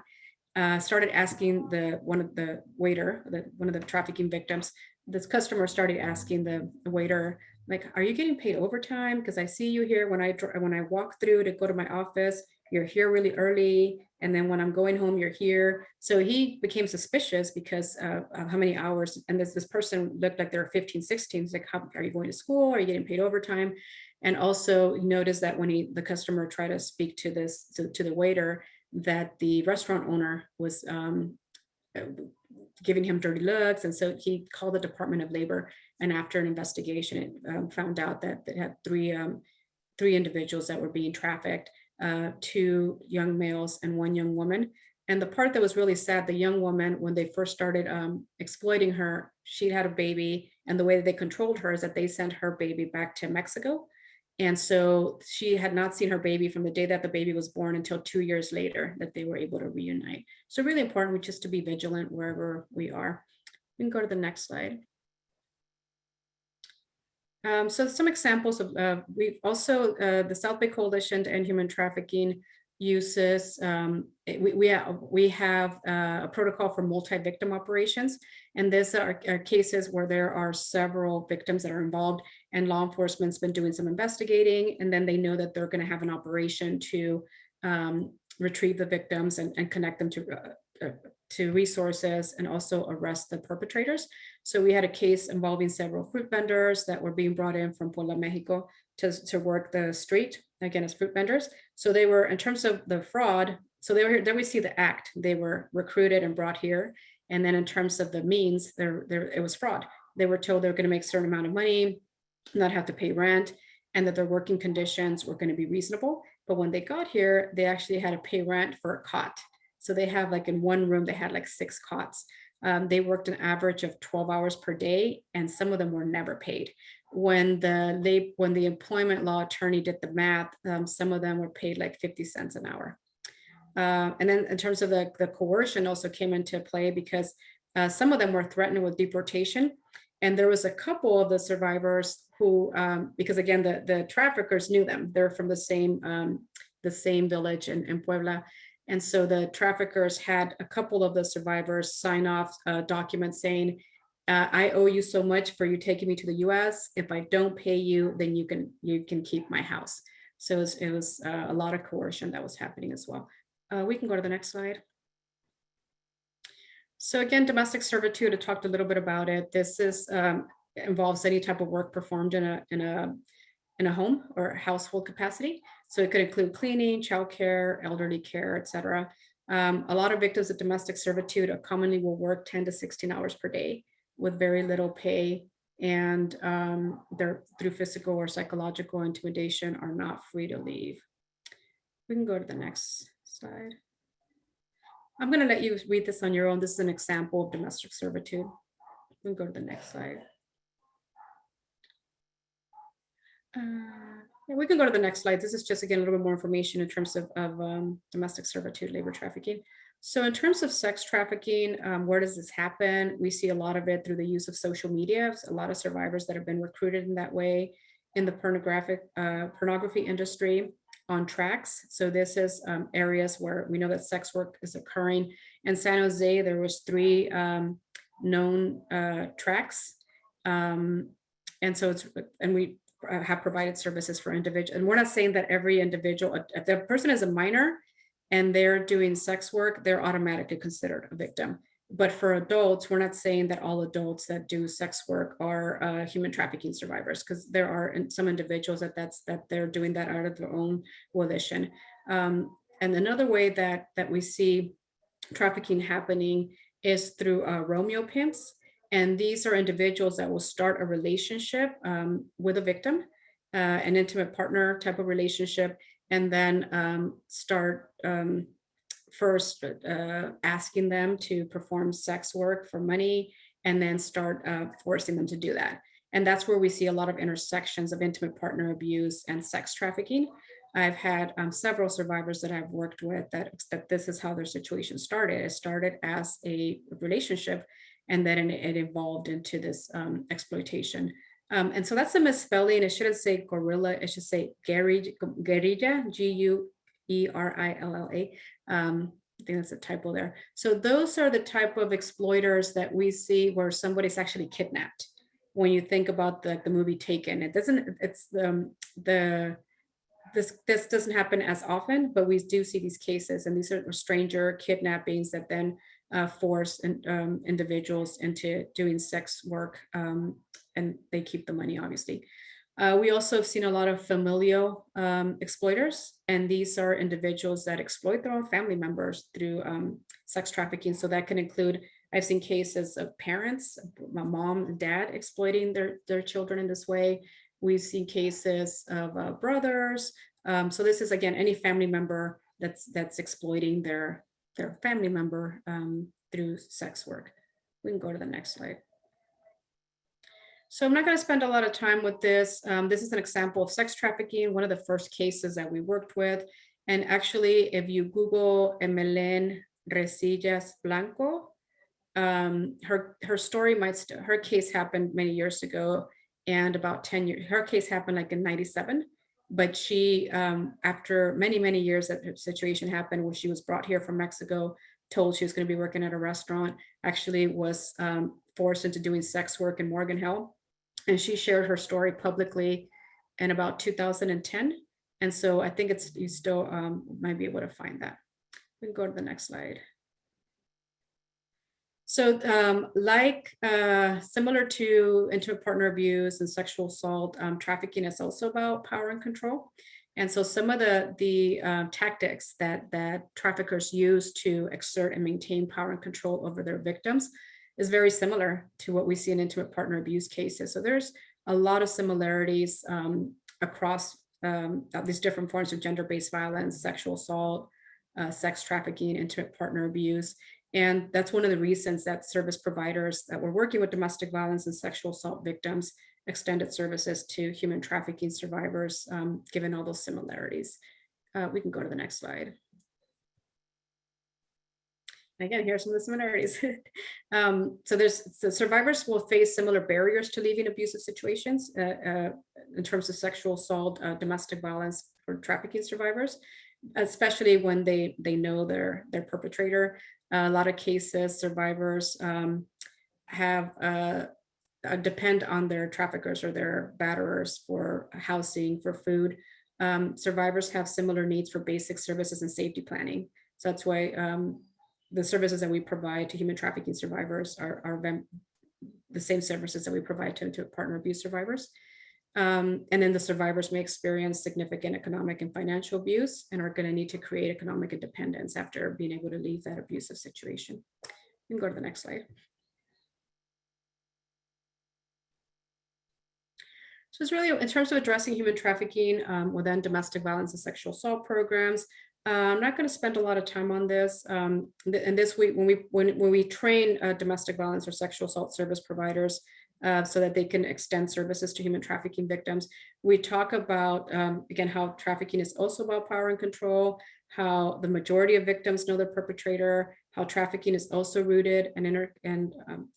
started asking one of the trafficking victims, this customer started asking the waiter, like, are you getting paid overtime? Because I see you here when I walk through to go to my office, you're here really early. And then when I'm going home, you're here. So he became suspicious because of how many hours. And this person looked like they were 15, 16. He's like, are you going to school? Are you getting paid overtime? And also notice that when the customer tried to speak to to the waiter, that the restaurant owner was giving him dirty looks. And so he called the Department of Labor, and after an investigation, it found out that they had three individuals that were being trafficked, 2 young males and 1 young woman. And the part that was really sad, the young woman, when they first started exploiting her, she had a baby, and the way that they controlled her is that they sent her baby back to Mexico. And so she had not seen her baby from the day that the baby was born until 2 years later that they were able to reunite. So really important just to be vigilant wherever we are. We can go to the next slide. So some examples of, we've also, the South Bay Coalition to End Human Trafficking uses, we have a protocol for multi-victim operations. And these are cases where there are several victims that are involved, and law enforcement's been doing some investigating, and then they know that they're going to have an operation to retrieve the victims and connect them to resources, and also arrest the perpetrators. So we had a case involving several fruit vendors that were being brought in from Puebla, Mexico to work the street, again, as fruit vendors. So they were, in terms of the fraud, so they were here, there we see the act, they were recruited and brought here. And then in terms of the means, it was fraud. They were told they were going to make a certain amount of money, not have to pay rent, and that their working conditions were going to be reasonable. But when they got here, they actually had to pay rent for a cot. So they have, like, in one room, they had like 6 cots. They worked an average of 12 hours per day, and some of them were never paid. When the employment law attorney did the math, some of them were paid like 50 cents an hour. And then in terms of the coercion also came into play, because some of them were threatened with deportation. And there was a couple of the survivors who, because again, the traffickers knew them. They're from the same village in Puebla. And so the traffickers had a couple of the survivors sign off documents saying, I owe you so much for you taking me to the US. If I don't pay you, then you can keep my house. So it was a lot of coercion that was happening as well. We can go to the next slide. So again, domestic servitude, I talked a little bit about it. This is involves any type of work performed in a home or household capacity. So it could include cleaning, childcare, elderly care, etc. A lot of victims of domestic servitude commonly will work 10 to 16 hours per day with very little pay, and they're, through physical or psychological intimidation, are not free to leave. We can go to the next slide. I'm going to let you read this on your own. This is an example of domestic servitude. We can go to the next slide. Yeah, we can go to the next slide. This is just, again, a little bit more information in terms of domestic servitude, labor trafficking. So in terms of sex trafficking, where does this happen? We see a lot of it through the use of social media. A lot of survivors that have been recruited in that way, in the pornography industry, on tracks. So this is areas where we know that sex work is occurring. In San Jose, there was 3 known tracks. And so we have provided services for individuals. And we're not saying that every individual, if the person is a minor and they're doing sex work, they're automatically considered a victim. But for adults, we're not saying that all adults that do sex work are human trafficking survivors, because there are some individuals that they're doing that out of their own volition. And another way that we see trafficking happening is through Romeo pimps. And these are individuals that will start a relationship with a victim, an intimate partner type of relationship, and then start first asking them to perform sex work for money, and then start forcing them to do that. And that's where we see a lot of intersections of intimate partner abuse and sex trafficking. I've had several survivors that I've worked with that this is how their situation started. It started as a relationship, and then it evolved into this exploitation. And so that's a misspelling. It shouldn't say gorilla, it should say guerrilla, G-U-E-R-I-L-L-A. I think that's a typo there. So those are the type of exploiters that we see where somebody's actually kidnapped. When you think about the movie Taken, it doesn't, it's this doesn't happen as often, but we do see these cases, and these are stranger kidnappings that then force individuals into doing sex work, and they keep the money, obviously. We also have seen a lot of familial exploiters, and these are individuals that exploit their own family members through sex trafficking. So that can include, I've seen cases of parents, my mom and dad exploiting their children in this way. We've seen cases of brothers. So this is, again, any family member that's exploiting their family member through sex work. We can go to the next slide. So I'm not going to spend a lot of time with this. This is an example of sex trafficking, one of the first cases that we worked with. And actually, if you Google Emelén Resillas Blanco, her story her case happened many years ago, and about 10 years, her case happened like in 97. But she, after many, many years that her situation happened, where she was brought here from Mexico, told she was going to be working at a restaurant, actually was forced into doing sex work in Morgan Hill. And she shared her story publicly in about 2010. And so I think you still might be able to find that. We can go to the next slide. So similar to intimate partner abuse and sexual assault, trafficking is also about power and control. And so some of the tactics that traffickers use to exert and maintain power and control over their victims is very similar to what we see in intimate partner abuse cases. So there's a lot of similarities across these different forms of gender-based violence, sexual assault, sex trafficking, intimate partner abuse. And that's one of the reasons that service providers that were working with domestic violence and sexual assault victims extended services to human trafficking survivors, given all those similarities. We can go to the next slide. Again, here are some of the similarities. So survivors will face similar barriers to leaving abusive situations in terms of sexual assault, domestic violence, or trafficking survivors, especially when they know their perpetrator. A lot of cases, survivors depend on their traffickers or their batterers for housing, for food. Survivors have similar needs for basic services and safety planning. So that's why the services that we provide to human trafficking survivors are the same services that we provide to partner abuse survivors. And then the survivors may experience significant economic and financial abuse and are going to need to create economic independence after being able to leave that abusive situation. You can go to the next slide. So it's really, in terms of addressing human trafficking within domestic violence and sexual assault programs, I'm not going to spend a lot of time on this. And this week, when we train domestic violence or sexual assault service providers so that they can extend services to human trafficking victims, we talk about, again, how trafficking is also about power and control, how the majority of victims know their perpetrator, how trafficking is also rooted in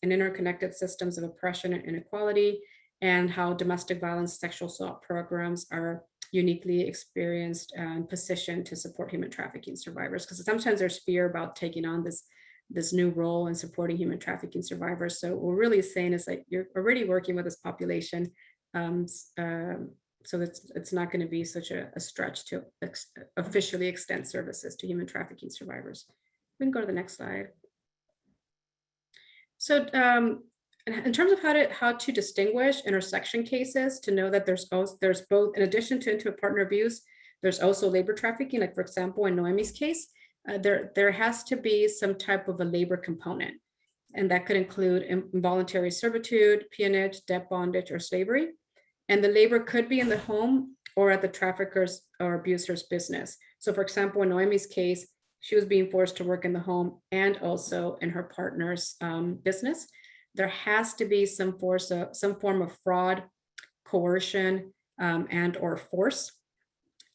interconnected systems of oppression and inequality, and how domestic violence sexual assault programs are uniquely experienced and positioned to support human trafficking survivors. Because sometimes there's fear about taking on this new role and supporting human trafficking survivors. So what we're really saying is that you're already working with this population. So it's not going to be such a stretch to officially extend services to human trafficking survivors. We can go to the next slide. So in terms of how to distinguish intersection cases, to know that there's both, in addition to intimate partner abuse, there's also labor trafficking. Like, for example, in NOHEMI'S case, there has to be some type of a labor component, and that could include involuntary servitude, peonage, debt bondage, or slavery. And the labor could be in the home or at the trafficker's or abuser's business. So, for example, in NOHEMI'S case, she was being forced to work in the home and also in her partner's business. There has to be some form of fraud, coercion, and or force.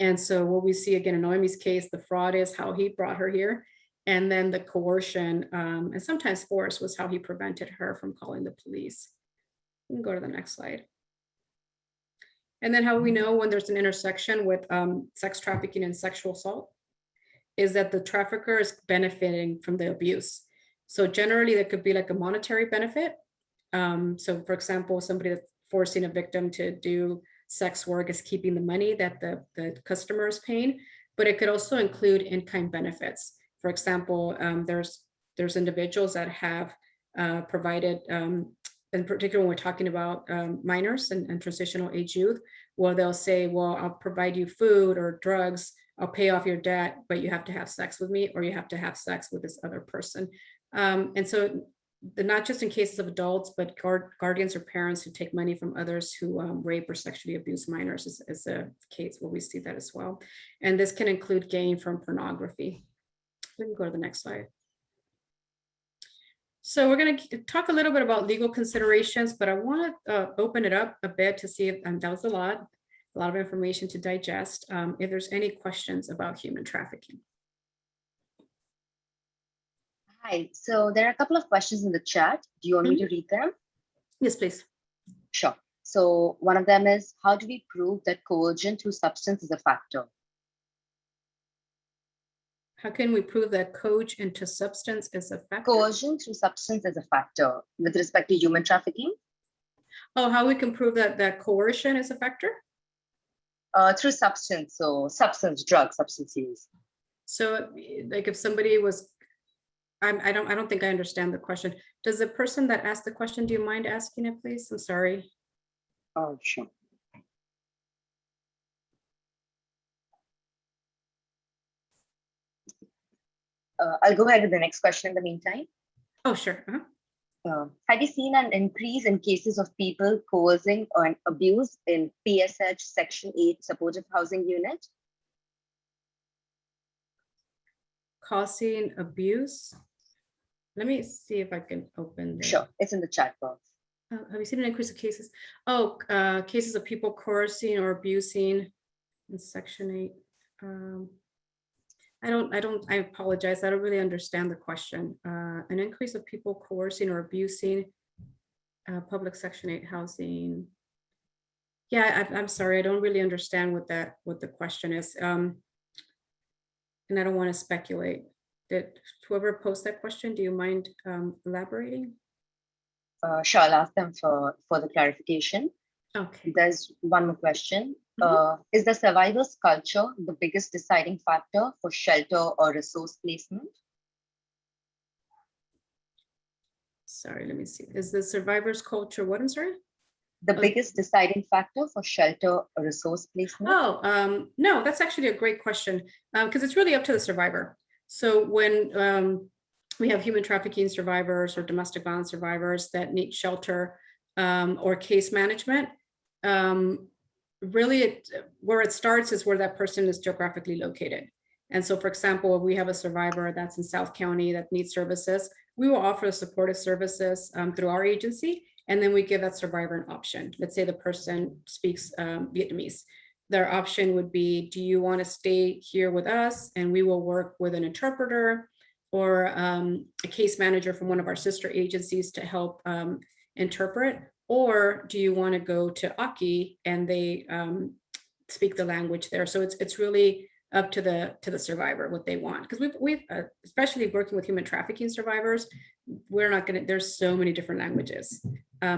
And so what we see again in NOHEMI'S case, the fraud is how he brought her here. And then the coercion and sometimes force was how he prevented her from calling the police. We can go to the next slide. And then how we know when there's an intersection with sex trafficking and sexual assault is that the trafficker is benefiting from the abuse. So generally, there could be like a monetary benefit. So for example, somebody that's forcing a victim to do sex work is keeping the money that the customer is paying, but it could also include in-kind benefits. For example, there's individuals that have provided in particular when we're talking about minors and transitional age youth, where they'll say, well, I'll provide you food or drugs, I'll pay off your debt, but you have to have sex with me, or you have to have sex with this other person. And so not just in cases of adults, but guardians or parents who take money from others who rape or sexually abuse minors is a case where we see that as well. And this can include gain from pornography. We can go to the next slide. So we're going to talk a little bit about legal considerations, but I want to open it up a bit to see if, that was a lot of information to digest, if there's any questions about human trafficking. Hi, so there are a couple of questions in the chat. Do you want me to read them? Yes, please. Sure. So one of them is, how do we prove that coercion through substance is a factor? How can we prove that coercion into substance is a factor? Coercion through substance is a factor with respect to human trafficking? Oh, how we can prove that coercion is a factor? Through substance, so substance, drug, substance use. So like if somebody was, I don't think I understand the question. Does the person that asked the question, do you mind asking it, please? I'm sorry. Oh, sure. I'll go ahead with the next question in the meantime. Oh, sure. Have you seen an increase in cases of people coercing or abuse in PSH Section 8 supportive housing unit? Causing abuse. Let me see if I can open this. Sure, it's in the chat box. Have you seen an increase of cases? Oh, cases of people coercing or abusing in Section 8. I apologize. I don't really understand the question. An increase of people coercing or abusing public Section 8 housing. Yeah, I'm sorry. I don't really understand what the question is. And I don't want to speculate. Did whoever posed that question, do you mind elaborating? Sure, I'll ask them for the clarification. Okay. There's one more question. Is the survivor's culture the biggest deciding factor for shelter or resource placement? Sorry, let me see. Is the survivor's culture what? I'm sorry? The biggest deciding factor for shelter or resource placement? Oh, no, that's actually a great question because it's really up to the survivor. So when we have human trafficking survivors or domestic violence survivors that need shelter or case management, really where it starts is where that person is geographically located. And so, for example, if we have a survivor that's in South County that needs services, we will offer supportive services through our agency, and then we give that survivor an option. Let's say the person speaks Vietnamese. Their option would be, do you want to stay here with us and we will work with an interpreter or a case manager from one of our sister agencies to help interpret? Or do you want to go to Aki and they speak the language there? So it's really up to the survivor what they want, because we've especially working with human trafficking survivors, we're not going to, there's so many different languages.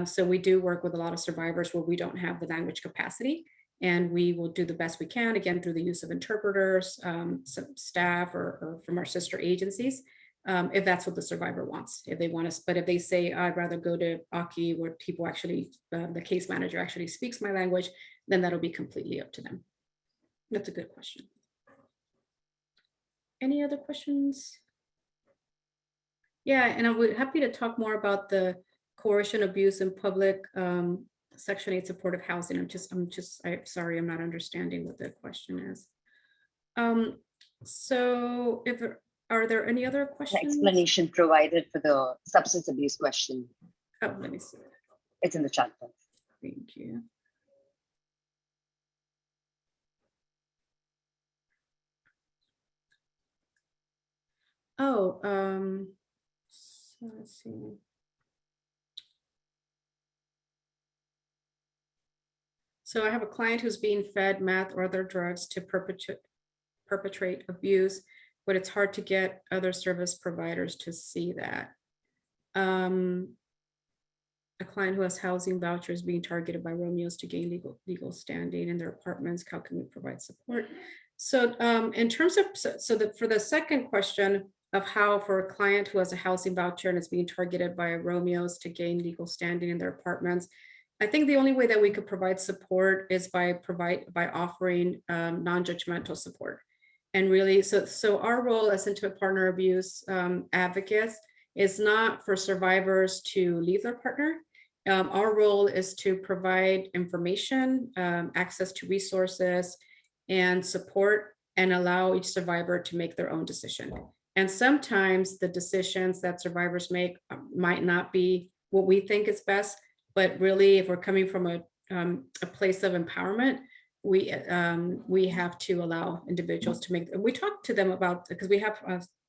So we do work with a lot of survivors where we don't have the language capacity, and we will do the best we can, again, through the use of interpreters, some staff or from our sister agencies, if that's what the survivor wants, if they want us. But if they say, I'd rather go to Aki where people actually, the case manager actually speaks my language, then that'll be completely up to them. That's a good question. Any other questions? Yeah, and I would be happy to talk more about the coercion abuse in public Section 8 supportive housing. I'm sorry, I'm not understanding what the question is. So are there any other questions? The explanation provided for the substance abuse question. Oh, let me see. It's in the chat box. Thank you. Oh, so let's see. So I have a client who's being fed meth or other drugs to perpetrate abuse, but it's hard to get other service providers to see that. A client who has housing vouchers being targeted by Romeos to gain legal standing in their apartments. How can we provide support? So in terms of, for the second question, of how for a client who has a housing voucher and is being targeted by Romeos to gain legal standing in their apartments, I think the only way that we could provide support is by offering non-judgmental support. And really, so our role as intimate partner abuse advocates is not for survivors to leave their partner. Our role is to provide information, access to resources, and support, and allow each survivor to make their own decision. And sometimes the decisions that survivors make might not be what we think is best, but really, if we're coming from a place of empowerment, we have to allow individuals to make. We talk to them about, because we have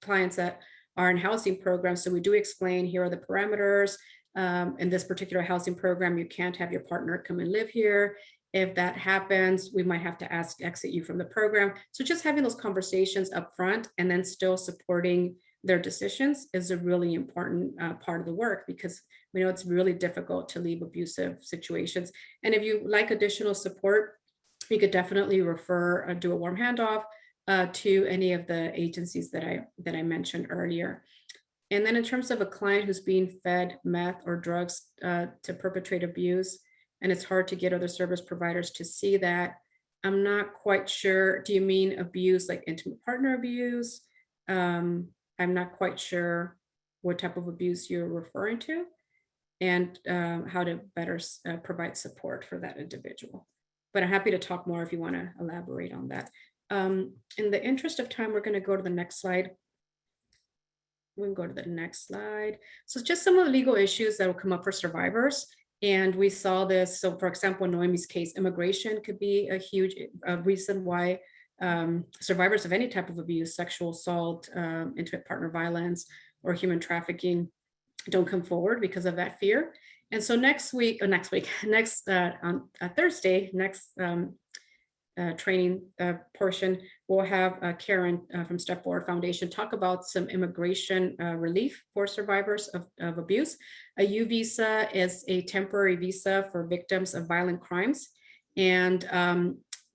clients that are in housing programs, so we do explain, here are the parameters. In this particular housing program, you can't have your partner come and live here. If that happens, we might have to exit you from the program. So just having those conversations up front and then still supporting their decisions is a really important part of the work, because we know it's really difficult to leave abusive situations. And if you like additional support, you could definitely refer, do a warm handoff to any of the agencies that I mentioned earlier. And then in terms of a client who's being fed meth or drugs to perpetrate abuse, and it's hard to get other service providers to see that, I'm not quite sure. Do you mean abuse like intimate partner abuse? I'm not quite sure what type of abuse you're referring to, and how to better provide support for that individual. But I'm happy to talk more if you want to elaborate on that. In the interest of time, we're going to go to the next slide. We can go to the next slide. So just some of the legal issues that will come up for survivors. And we saw this. So for example, in Nohemi's case, immigration could be a huge reason why survivors of any type of abuse, sexual assault, intimate partner violence, or human trafficking don't come forward because of that fear. And so next Thursday, training portion, we'll have Karen from Step Forward Foundation talk about some immigration relief for survivors of abuse. A U visa is a temporary visa for victims of violent crimes. And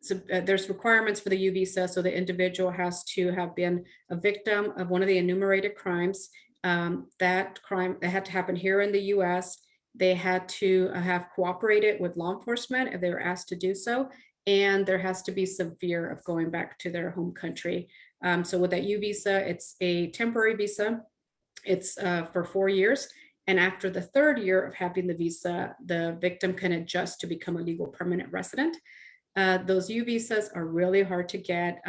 so there's requirements for the U visa. So the individual has to have been a victim of one of the enumerated crimes. That crime that had to happen here in the US. They had to have cooperated with law enforcement if they were asked to do so. And there has to be some fear of going back to their home country. So with that U visa, it's a temporary visa. It's for 4 years. And after the 3rd year of having the visa, the victim can adjust to become a legal permanent resident. Those U visas are really hard to get.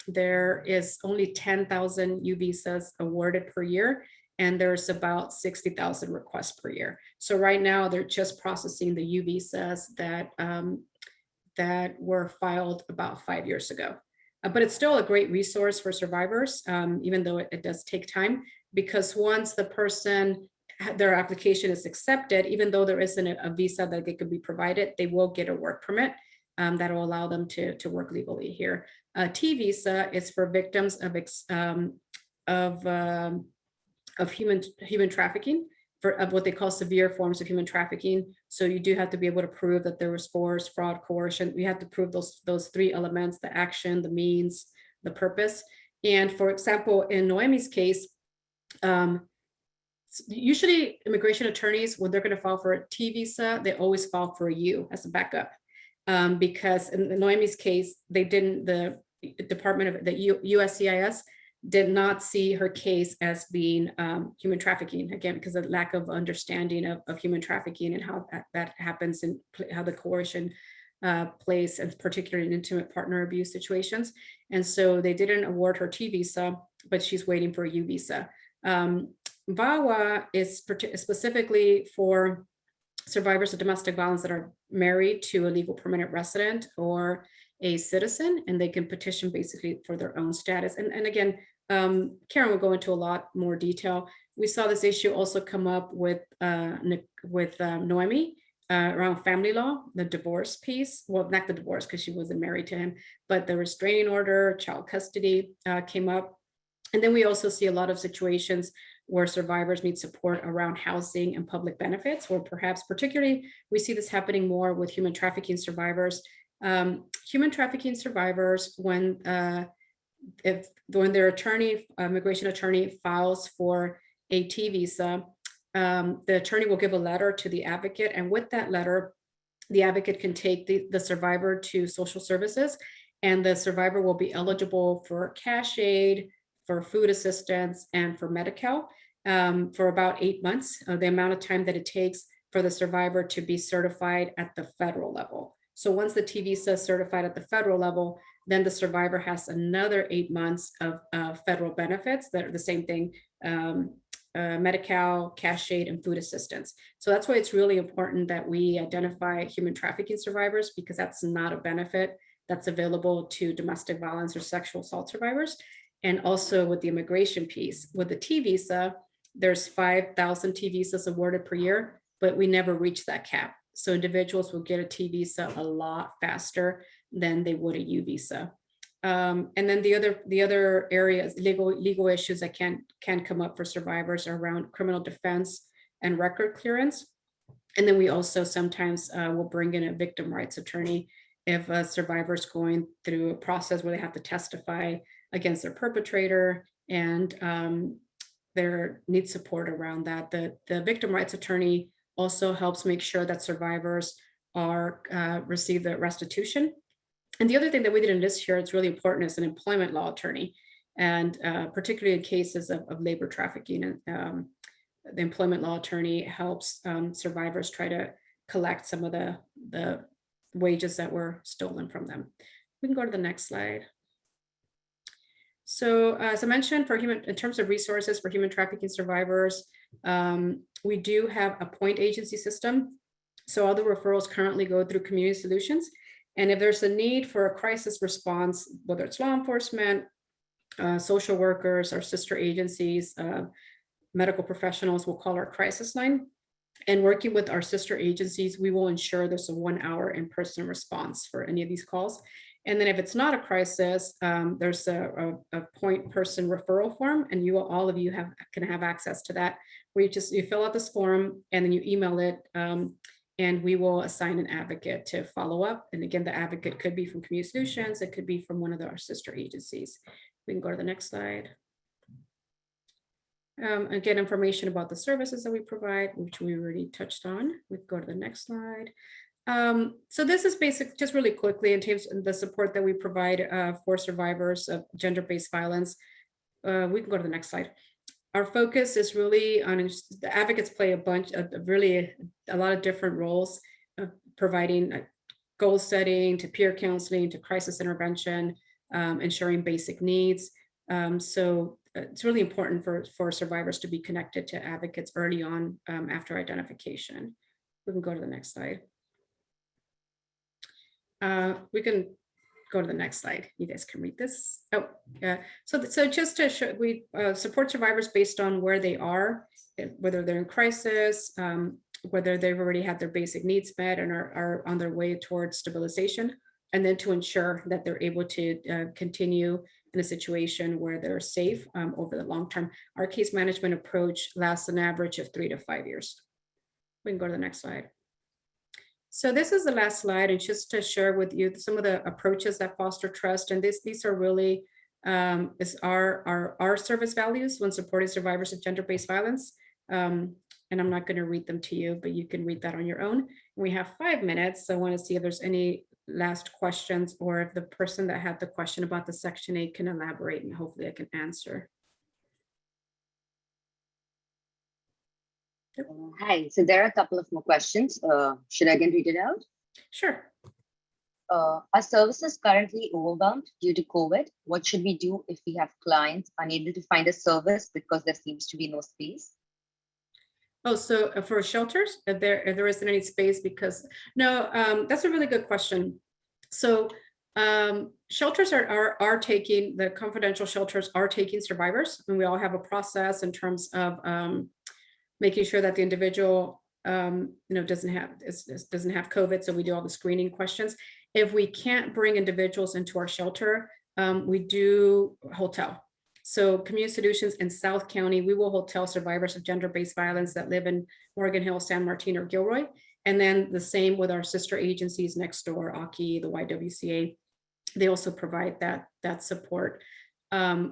There is only 10,000 U visas awarded per year, and there's about 60,000 requests per year. So right now they're just processing the U visas that were filed about 5 years ago. But it's still a great resource for survivors, even though it does take time, because once the person, their application is accepted, even though there isn't a visa that they could be provided, they will get a work permit that will allow them to work legally here. A T visa is for victims of human trafficking, of what they call severe forms of human trafficking. So you do have to be able to prove that there was force, fraud, coercion. We have to prove those 3 elements: the action, the means, the purpose. And for example, in Nohemi's case, usually immigration attorneys, when they're going to file for a T visa, they always file for a U as a backup. Because in Nohemi's case, they didn't, the Department of the USCIS did not see her case as being human trafficking, again, because of lack of understanding of human trafficking and how that happens and how the coercion plays, and particularly in intimate partner abuse situations. And so they didn't award her T visa, but she's waiting for a U visa. VAWA is specifically for survivors of domestic violence that are married to a legal permanent resident or a citizen, and they can petition basically for their own status. And again, Karen will go into a lot more detail. We saw this issue also come up with Nohemi around family law, the divorce piece. Well, not the divorce because she wasn't married to him, but the restraining order, child custody came up. And then we also see a lot of situations where survivors need support around housing and public benefits, or perhaps particularly we see this happening more with human trafficking survivors. Human trafficking survivors, when when their attorney, immigration attorney files for a T visa, the attorney will give a letter to the advocate, and with that letter, the advocate can take the survivor to social services, and the survivor will be eligible for cash aid, for food assistance, and for Medi-Cal for about 8 months, the amount of time that it takes for the survivor to be certified at the federal level. So once the T visa is certified at the federal level, then the survivor has another 8 months of federal benefits that are the same thing, Medi-Cal, cash aid, and food assistance. So that's why it's really important that we identify human trafficking survivors, because that's not a benefit that's available to domestic violence or sexual assault survivors. And also with the immigration piece, with the T visa, there's 5,000 T visas awarded per year, but we never reach that cap. So individuals will get a T visa a lot faster than they would a U visa. And then the other areas, legal issues that can come up for survivors are around criminal defense and record clearance. And then we also sometimes will bring in a victim rights attorney if a survivor is going through a process where they have to testify against their perpetrator, and there needs support around that. The victim rights attorney also helps make sure that survivors are receive the restitution. And the other thing that we didn't list here, it's really important, is an employment law attorney, and particularly in cases of labor trafficking. And the employment law attorney helps survivors try to collect some of the wages that were stolen from them. We can go to the next slide. So as I mentioned, in terms of resources for human trafficking survivors, we do have a point agency system. So all the referrals currently go through community solutions. And if there's a need for a crisis response, whether it's law enforcement, social workers, our sister agencies, medical professionals, we'll call our crisis line. And working with our sister agencies, we will ensure there's a 1 hour in-person response for any of these calls. And then if it's not a crisis, there's a point person referral form, and all of you can have access to that, where you fill out this form and then you email it, and we will assign an advocate to follow up. And again, the advocate could be from Community Solutions, it could be from one of our sister agencies. We can go to the next slide. Again, information about the services that we provide, which we already touched on. We can go to the next slide. So this is just really quickly in terms of the support that we provide for survivors of gender-based violence. We can go to the next slide. Our focus is really on, the advocates play a lot of different roles, providing goal setting, to peer counseling, to crisis intervention, ensuring basic needs. So it's really important for survivors to be connected to advocates early on after identification. We can go to the next slide. We can go to the next slide. You guys can read this. Oh, yeah. So just to show, we support survivors based on where they are, whether they're in crisis, whether they've already had their basic needs met and are on their way towards stabilization, and then to ensure that they're able to continue in a situation where they're safe over the long term. Our case management approach lasts an average of 3 to 5 years. We can go to the next slide. So this is the last slide, and just to share with you some of the approaches that foster trust. And these are really our service values when supporting survivors of gender-based violence. And I'm not going to read them to you, but you can read that on your own. We have 5 minutes. So I want to see if there's any last questions, or if the person that had the question about the Section 8 can elaborate, and hopefully I can answer. Hi, so there are a couple of more questions. Should I again read it out? Sure. Our service is currently overwhelmed due to COVID. What should we do if we have clients unable to find a service because there seems to be no space? Oh, so for shelters, if there isn't any space because, no, that's a really good question. So shelters are taking, the confidential shelters are taking survivors, and we all have a process in terms of making sure that the individual doesn't have COVID. So we do all the screening questions. If we can't bring individuals into our shelter, we do hotel. So Community Solutions in South County, we will hotel survivors of gender-based violence that live in Morgan Hill, San Martin, or Gilroy. And then the same with our sister agencies next door, AKI, the YWCA. They also provide that support.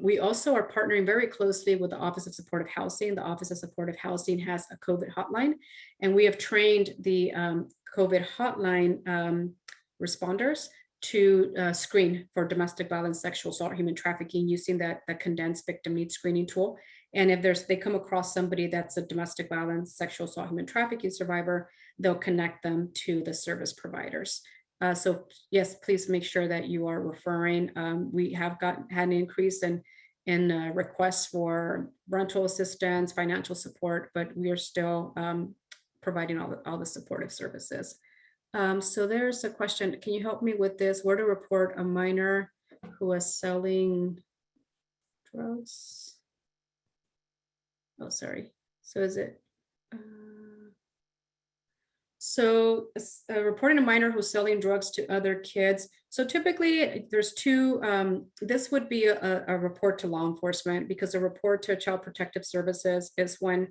We also are partnering very closely with the Office of Supportive Housing. The Office of Supportive Housing has a COVID hotline, and we have trained the COVID hotline responders to screen for domestic violence, sexual assault, human trafficking using that condensed victim needs screening tool. And if they come across somebody that's a domestic violence, sexual assault, human trafficking survivor, they'll connect them to the service providers. So yes, please make sure that you are referring. We have had an increase in requests for rental assistance, financial support, but we are still providing all the supportive services. So there's a question. Can you help me with this? Where to report a minor who is selling drugs? Oh, sorry. So is it? So reporting a minor who's selling drugs to other kids. So typically there's two, this would be a report to law enforcement, because a report to Child Protective Services is when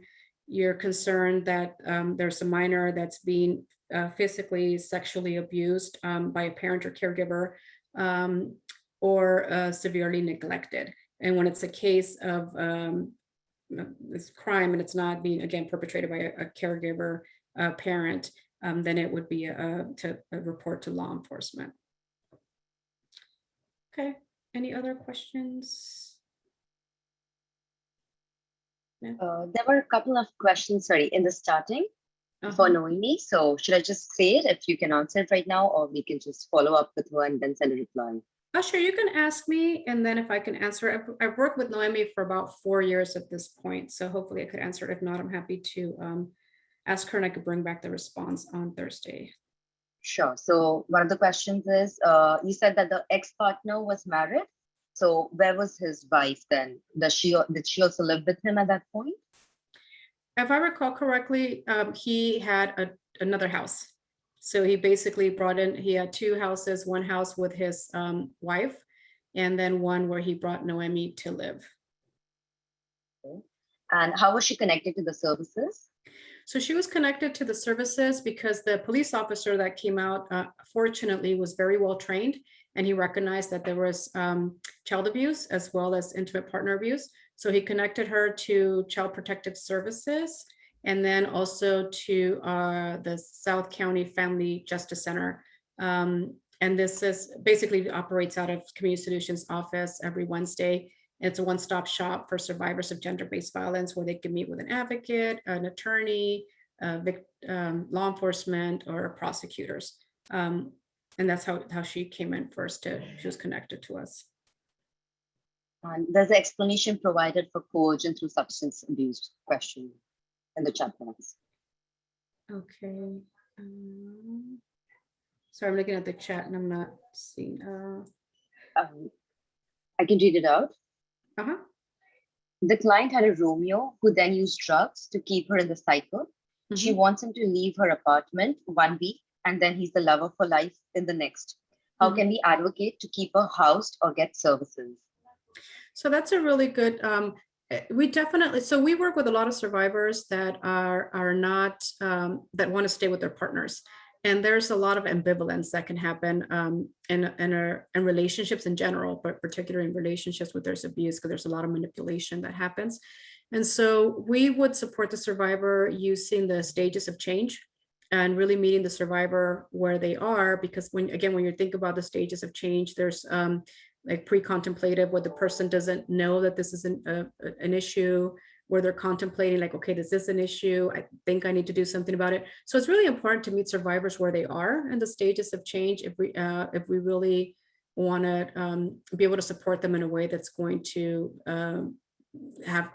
you're concerned that there's a minor that's being physically, sexually abused by a parent or caregiver, or severely neglected. And when it's a case of this crime and it's not being, again, perpetrated by a caregiver, parent, then it would be a report to law enforcement. Okay, any other questions? There were a couple of questions, sorry, in the starting for Noemi. So should I just say it if you can answer it right now, or we can just follow up with her and then send a reply? Oh, sure, you can ask me, and then if I can answer, I've worked with Noemi for about 4 years at this point, so hopefully I could answer it. If not, I'm happy to ask her and I could bring back the response on Thursday. Sure. So one of the questions is, you said that the ex-partner was married. So where was his wife then? Did she also live with him at that point? If I recall correctly, he had another house. So he basically he had 2 houses, one house with his wife, and then one where he brought Noemi to live. Okay. And how was she connected to the services? So she was connected to the services because the police officer that came out, fortunately, was very well trained, and he recognized that there was child abuse as well as intimate partner abuse. So he connected her to Child Protective Services, and then also to the South County Family Justice Center. And this is basically operates out of Community Solutions office every Wednesday. It's a one-stop shop for survivors of gender-based violence, where they can meet with an advocate, an attorney, law enforcement, or prosecutors. And that's how she came in first. She was connected to us. And there's an explanation provided for coercion through substance abuse question in the chat box. Okay. Sorry, I'm looking at the chat and I'm not seeing. I can read it out. The client had a Romeo who then used drugs to keep her in the cycle. She wants him to leave her apartment 1 week, and then he's the lover for life in the next. How can we advocate to keep her housed or get services? So that's a really good, so we work with a lot of survivors that are not, that want to stay with their partners. And there's a lot of ambivalence that can happen in relationships in general, but particularly in relationships where there's abuse, because there's a lot of manipulation that happens. And so we would support the survivor using the stages of change and really meeting the survivor where they are, because when you think about the stages of change, there's like pre-contemplative, where the person doesn't know that this is an issue, where they're contemplating like, okay, this is an issue, I think I need to do something about it. So it's really important to meet survivors where they are in the stages of change if we really want to be able to support them in a way that's going to have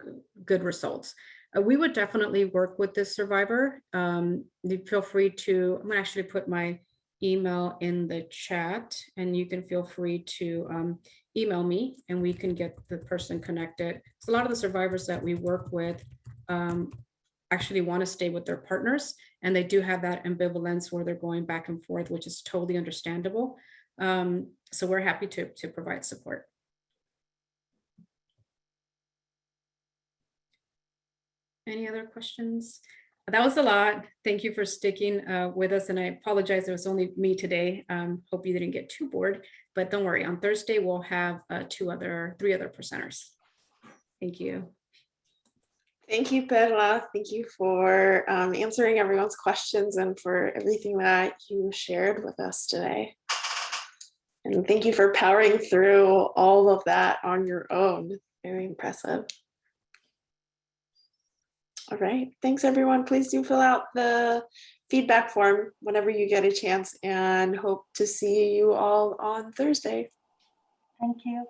good results. We would definitely work with this survivor. Feel free to, I'm gonna actually put my email in the chat, and you can feel free to email me and we can get the person connected. So a lot of the survivors that we work with actually want to stay with their partners, and they do have that ambivalence where they're going back and forth, which is totally understandable. So we're happy to provide support. Any other questions? that was a lot. Thank you for sticking with us. And I apologize, it was only me today. Hope you didn't get too bored, but don't worry. On Thursday, we'll have three other presenters. Thank you. Thank you, Perla. Thank you for answering everyone's questions and for everything that you shared with us today. And thank you for powering through all of that on your own. Very impressive. All right, thanks everyone. Please do fill out the feedback form whenever you get a chance, and hope to see you all on Thursday. Thank you.